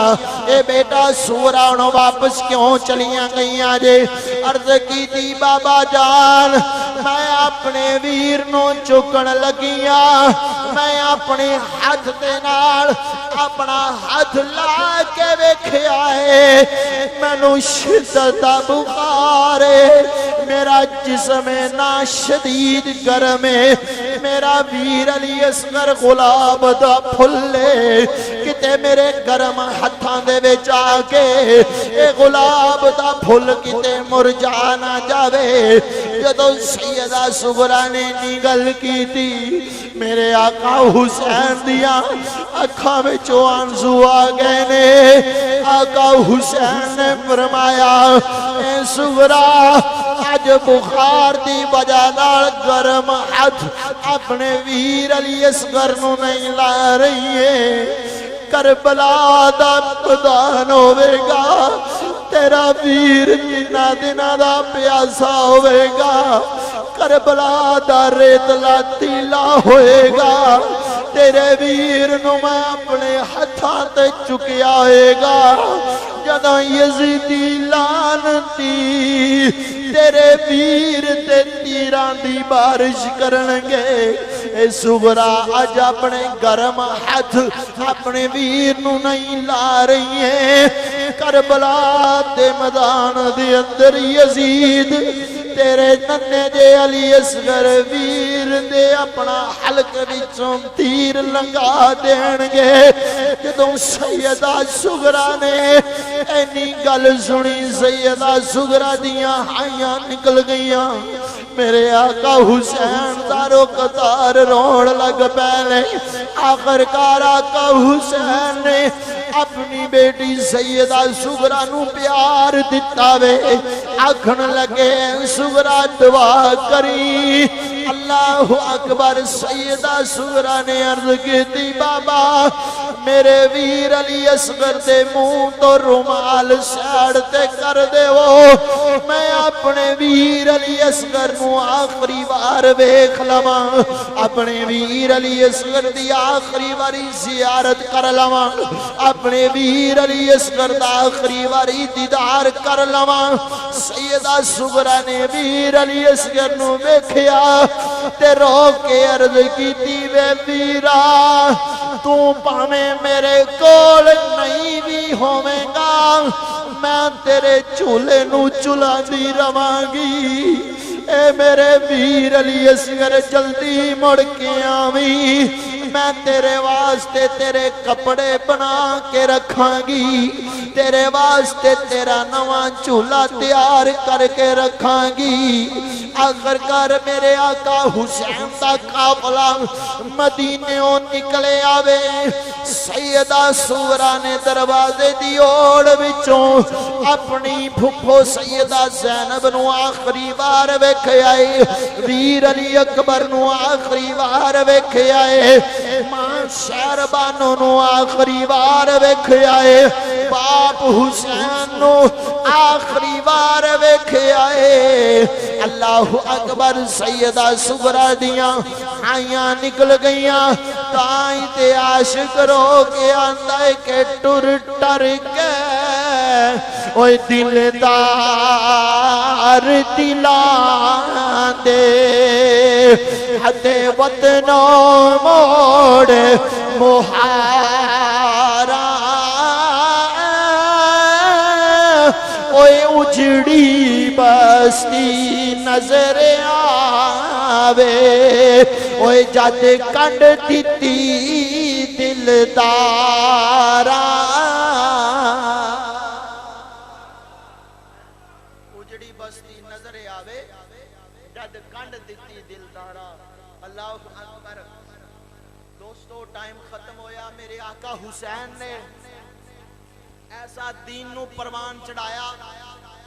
اے بیٹا سغرا نو واپس کیوں چلیاں گئیاں جے عرض کی تھی بابا جان میں اپنے ویر نو چکن لگیاں میں اپنے ہاتھ دے نال اپنا ہاتھ لا کے ویکھیا ہے مینوں شدت دا بخار ہے میرا جسم نا شدید گرم ہے میرا ویر علی اصغر گلاب دا پھلے کتے میرے گرم ہتھاں دے وچ آ کے اے گلاب دا پھل کتے مرجا نہ جاوے جدوں سیدہ سغرا نے نگل کی تھی میرے آقا حسین دیا اکھاں وچوں آنسو آ گئے نے آقا حسین نے فرمایا اے سغرا آج بخار دی وجہ نال گرم ہاتھ اپنے ویر علی اصغر نو نہیں لا رہی ہے کربلا دا پدان ہوئے گا تیرا ویر جنہ دنہ دا پیاسا ہوئے گا کربلا دا ریتلا تیلا ہوئے گا تیرے ویر نو میں اپنے ہتھاں تے چکیا ہوئے گا جدہ یزیدی لانتی تیرے ویر تے تیران دی بارش کرنگے اے سغرا آج اپنے گرم ہاتھ اپنے ویر نو نہیں لا رہی ہیں کربلا دے میدان دے اندر یزید تیرے ننے دے علی اصغر ویر دے اپنا حلق وچوں تیر لنگا دینگے جدوں سیدہ سغرا نے اینی گل سنی سیدہ سغرا دیاں ہائیاں نکل گئیاں میرے آقا حسین دارو قطار روڑ لگ پہلے آخر کار آقا حسین نے اپنی بیٹی سیدہ سغرا نو پیار دیتا وے آکھن لگے سغرا دعا کری اللہ اکبر سیدہ سغرا نے عرض کی تھی بابا میرے ویر علی اصغر دے منہ تو رومال ساڑتے کر دے وہ میں اپنے ویر علی اصغر نو آخری بار ویکھ لواں اپنے ویر علی اصغر دی آخری باری زیارت کر لواں اپنے ویر علی اصغر دا آخری باری دیدار کر لواں سیدہ سغرا نے ویر علی اصغر نو ویکھیا تے رو کے عرض کیتی وے ویرا تو پاویں میرے کول نہیں بھی ہوویں گا میں تیرے چولے نو چلا دی رواں گی اے میرے ویر علی اصغر جلدی مڑ کے آویں میں تیرے واسطے تیرے کپڑے بنا کے رکھاں گی تیرے واسطے تیرا نواں چولہ تیار کر کے رکھاں گی آخر کر میرے آقا حسین دا قافلہ مدینیوں نکلے آوے سیدہ سغرا نے دروازے دی اوڑ وچوں اپنی پھپھو سیدہ زینب نو آخری بار ویکھے آئے ویر علی اکبر نو آخری بار ویکھے آئے ماں شہربانو نو آخری بار ویکھے آئے باپ حسین نو آخری بار ویکھے آئے اللہ اکبر سیدہ سغرا دیاں آئیاں نکل گئیاں تائیں تے عاشق رو کے آندہ کے ٹر ٹر کے اوہ دلدار دلان دے حد وطنوں موڑ مہارا اوہ اجڑی بستی نظر آوے اوہ جد کنڈ دیتی دلدارا اجڑی بستی نظر آوے جد کنڈ دیتی دلدارا اللہ اکبر دوستو ٹائم ختم ہویا میرے آقا حسین نے ایسا دین نو پروان چڑھایا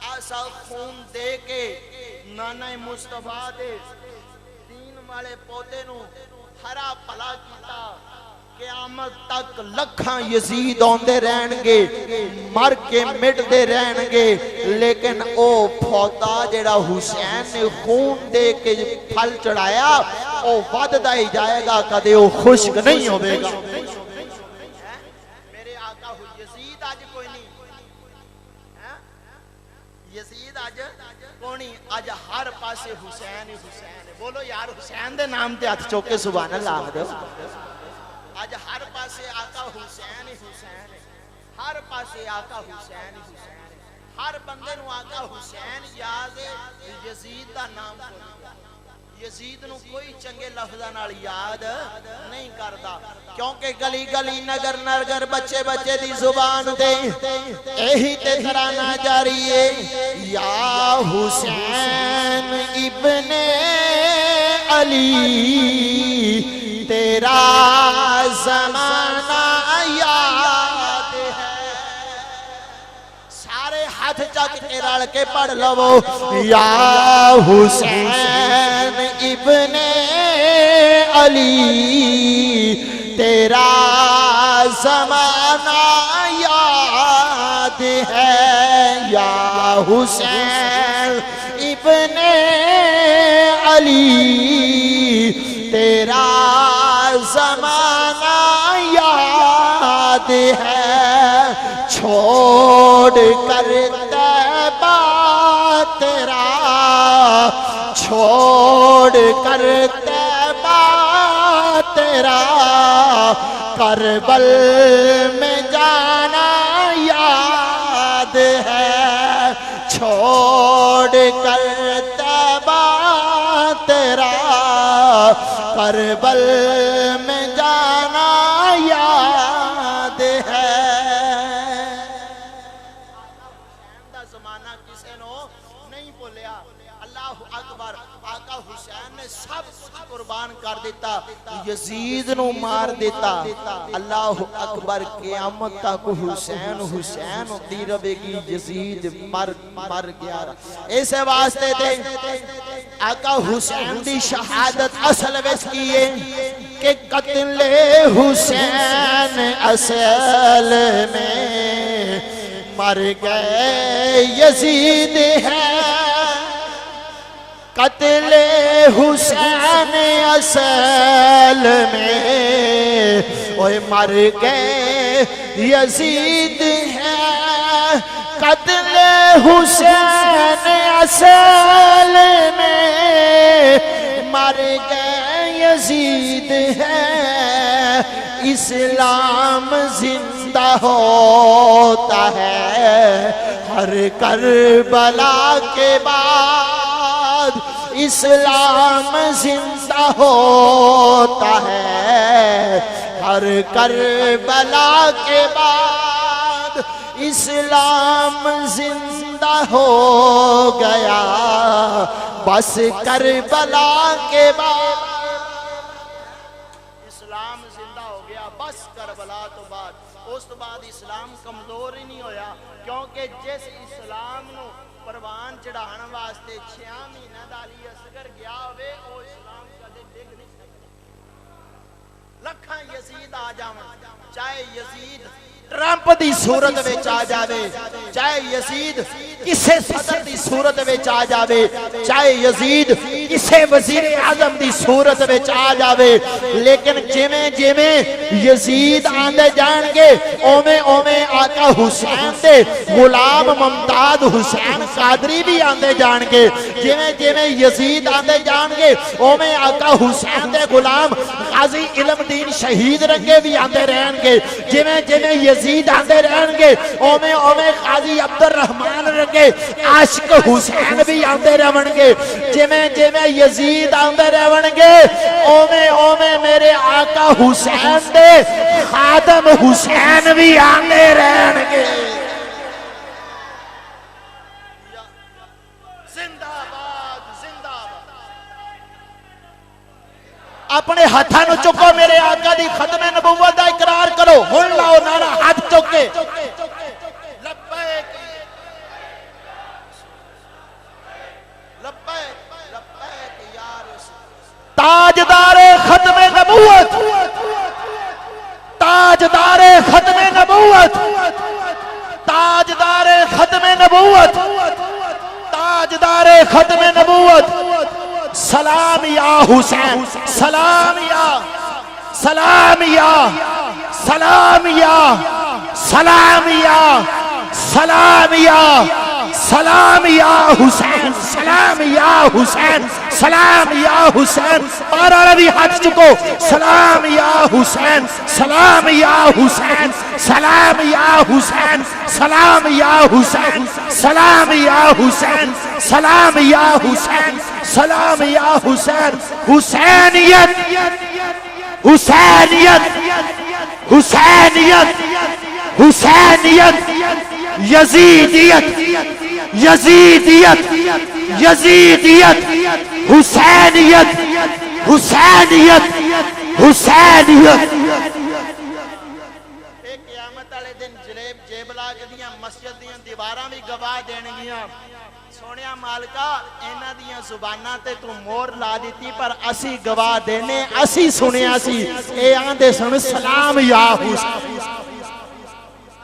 ایسا خون دے کے نانا مصطفیٰ دے دین والے پوتے نو ہرا پلا کیتا قیامت تک لکھاں یزید ہوندے رہن گے مر کے مٹ دے رہن گے لیکن او پھوتا جڑا حسین نے خون دے کے پھل چڑھایا او وددا ہی جائے گا کدے او خشک نہیں ہوے گا میرے آقا یزید آج کوئی نہیں یزید آج کونی آج ہر پاسے حسین ہی حسین ہے بولو یار حسین دے نام تے ہاتھ چوکے سبحان اللہ آگ دے آج ہر پاسے آقا حسین ہی حسین ہے ہر پاسے آقا حسین ہی حسین ہے ہر بندے نو آقا حسین یاد ہے یزید دا نام یزید نو کوئی چنگے لفظاں نال یاد نہیں کردا کیونکہ گلی گلی نگر نگر بچے بچے دی زبان تے یہی تے ترانہ جاری ہے یا حسین ابن علی تیرا زمانہ یاد ہے سارے ہاتھ چک کے رل کے پڑھ لو یا حسین ابن علی تیرا زمانہ یاد ہے یا حسین ابن علی تیرا زمانہ یاد ہے چھوڑ کر طیبہ تیرا چھوڑ کر طیبہ تیرا کربل میں جانا یاد ہے چھوڑ کر طیبہ تیرا کربل میں جانا یاد ہے زمانہ کسے نو نہیں بولیا اللہ اکبر آقا حسین نے سب کچھ قربان کر دیتا یزید نو مار دیتا اللہ اکبر قیامت تک حسین حسین دی رہے گی یزید مر گیا اس واسطے تے آقا حسین دی شہادت اصل وچ کیے کہ قتل حسین اصل میں مر گئے یزید ہے قتل حسین اصل میں اوہ مر گئے یزید ہے قتل حسین اصل میں مر گئے یزید ہے اسلام زندہ ہوتا ہے ہر کربلا کے بعد اسلام زندہ ہوتا ہے ہر کربلا کے بعد اسلام زندہ ہو گیا بس کربلا کے بعد اسلام زندہ ہو گیا بس کربلا تو بعد اس تو بعد اسلام کمزور ہی نہیں ہویا کیونکہ جس اسلام نو پروان چڑھانا واسطے 6 مہینہ دالی اصغر گیا ہوئے او اسلام کدے ڈگ نہیں سکتا لکھاں یزید آ جاون چاہے یزید ٹرمپ دی صورت وچ آ جاوے چاہے یزید کسے صدر دی صورت وچ آ جاوے چاہے یزید کسے وزیر اعظم دی صورت وچ آ جاوے لیکن جویں جویں یزید آندے جان گے اوویں اوویں آقا حسین دے غلام ممتاز حسین قادری بھی آندے جان گے جویں جویں یزید آندے جان گے اوویں آقا حسین دے غلام غازی علم دین شہید رنگے بھی آندے رہن گے جویں جویں یزید آندے رہن گے اوویں اوویں قاضی عبد الرحمن رنگے عاشق حسین بھی آندے رہن گے جویں جویں یزید آندے رہن گے اوویں اوویں میرے آقا حسین دے خادم حسین بھی آندے رہن گے اپنے ہاتھاں نو چکو میرے آقا دی ختم نبوت دا اقرار کرو ہن لاؤ نعرہ ہاتھ چکے لبیک لبیک لبیک یا رسول تاجدار ختم نبوت تاجدار ختم نبوت تاجدار ختم نبوت تاجدار ختم نبوت سلام یا حسین سلام یا سلام یا سلام یا سلام یا سلام یا سلام یا حسین سلام یا حسین سلام یا حسین، پارا رضی ہاتھ چکو، سلام یا حسین، سلام یا حسین، سلام یا حسین، سلام یا حسین، سلام یا حسین، سلام یا حسین، سلام یا حسین، حسینیت حسینیت حسینیت حسینیت، یزیدیت یزیدیت یزیدیت، حسینیت حسینیت حسینیت۔ قیامت والے دن جلیب جیبلا دیاں مسجد دیاں دیواراں بھی گواہ دینگیاں، سونیا مالکا اینا دیاں زباناں تے تو مور لا دیتی، پر اسی گواہ دینے، اسی سنیا سی اے آندے سن سلام یا حسین،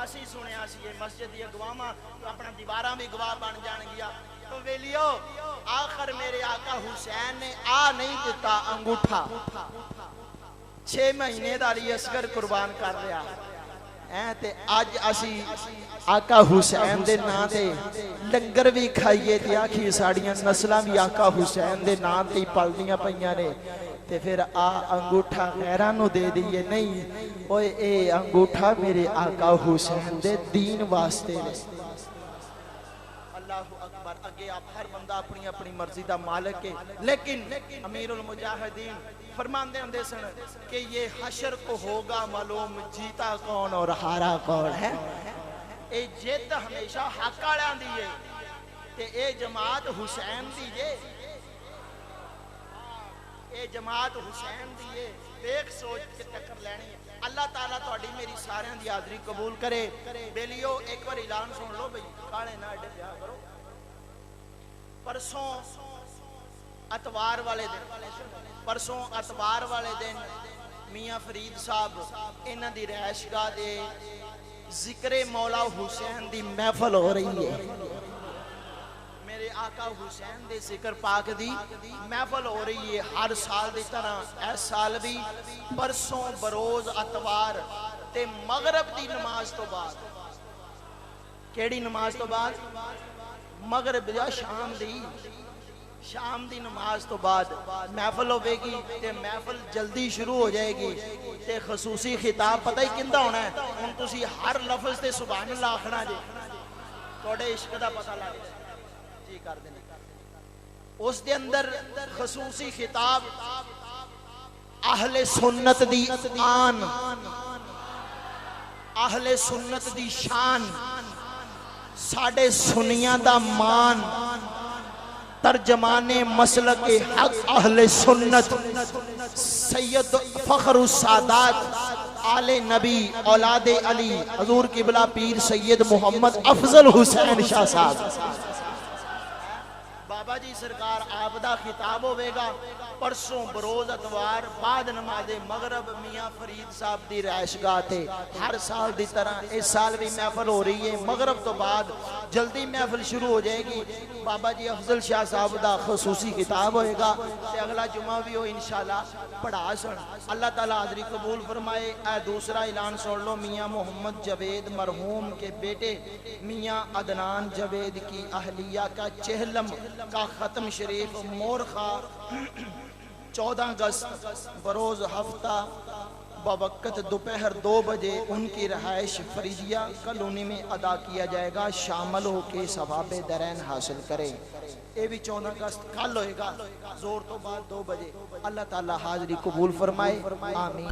اسی سنیا سی یہ مسجد دیاں گواہاں اپنا دیواراں بھی گواہ بن جان گیا۔ تو ویلیو آخر میرے آقا حسین نے آ نہیں دیتا انگوٹھا، 6 مہینے دا علی اصغر قربان کر رہا تے اج اسی آقا حسین دے نا تے لنگر بھی کھائیے تے آکھی ساڑیاں نسلاں بھی آقا حسین دے نا تے پل دیاں پئیاں نے، تے پھر آ انگوٹھا غیراں نو دے دیئے نہیں، اوے اے انگوٹھا میرے آقا حسین دے دین واسطے نے۔ اللہ اکبر، اگے آپ ہر بندہ اپنی اپنی مرضی دا مالک ہے، لیکن امیر المجاہدین فرماندے ہندے سن کہ یہ حشر کو ہوگا معلوم جیتا کون اور ہارا کون ہے۔ اے جیت ہمیشہ حق والے دی ہے تے اے جماعت حسین دی ہے، اے جماعت حسین دی ہے، دیکھ سوچ کے ٹکر لینی ہے۔ اللہ تعالیٰ تہاڈی میری ساریاں دی حاضری قبول کرے۔ بیلیو ایک بار اعلان سن لو بھئی، کانے نہ اڈے پیا کرو۔ پرسوں اتوار والے دن میاں فرید صاحب انہاں دی رہائشگاہ دے ذکر مولا حسین دی محفل ہو رہی ہے، میرے آقا حسین دے ذکر پاک دی محفل ہو رہی ہے، ہر سال دی طرح اس سال بھی پرسوں بروز اتوار تے مغرب دی نماز تو بعد، کیڑی نماز تو بعد؟ مغرب یا شام دی نماز تو بعد محفل ہوئے گی تے محفل جلدی شروع ہو جائے گی تے خصوصی خطاب پتہ ہی کندہ ہونا ہے، ان تسی ہر لفظ تے سبحان اللہ آخنا جے توڑے عشق دا پتہ لگے جی کر دینے۔ اس دے اندر خصوصی خطاب اہل سنت دی آن، اہل سنت دی شان، ساڑے سنیاں دا مان، ترجمان مسلک حق اہل سنت سید فخر السادات آل نبی اولاد علی حضور قبلہ پیر سید محمد افضل حسین شاہ صاحب بابا جی سرکار آپ دا خطاب ہوئے گا پرسوں بروز اتوار بعد نماز مغرب میاں فرید صاحب دی رہائشگاہ تے، ہر سال دی طرح اس سال بھی محفل ہو رہی ہے، مغرب تو بعد جلدی محفل شروع ہو جائے گی، بابا جی افضل شاہ صاحب دا خصوصی خطاب ہوئے گا تے اگلا جمعہ بھی ہو انشاءاللہ پڑھا سن۔ اللہ تعالیٰ حاضری قبول فرمائے۔ اے دوسرا اعلان سن لو، میاں محمد جوید مرحوم کے بیٹے میاں عدنان جوید کی اہلیہ کا چہلم کا ختم شریف مورخہ 14 اگست بروز ہفتہ بوقت دوپہر 2 بجے ان کی رہائش فریدیہ کالونی میں ادا کیا جائے گا، شامل ہو کے ثواب درین حاصل کریں۔ یہ بھی 14 اگست کل ہوئے گا، زور تو بعد 2 بجے۔ اللہ تعالیٰ حاضری قبول فرمائے، آمین۔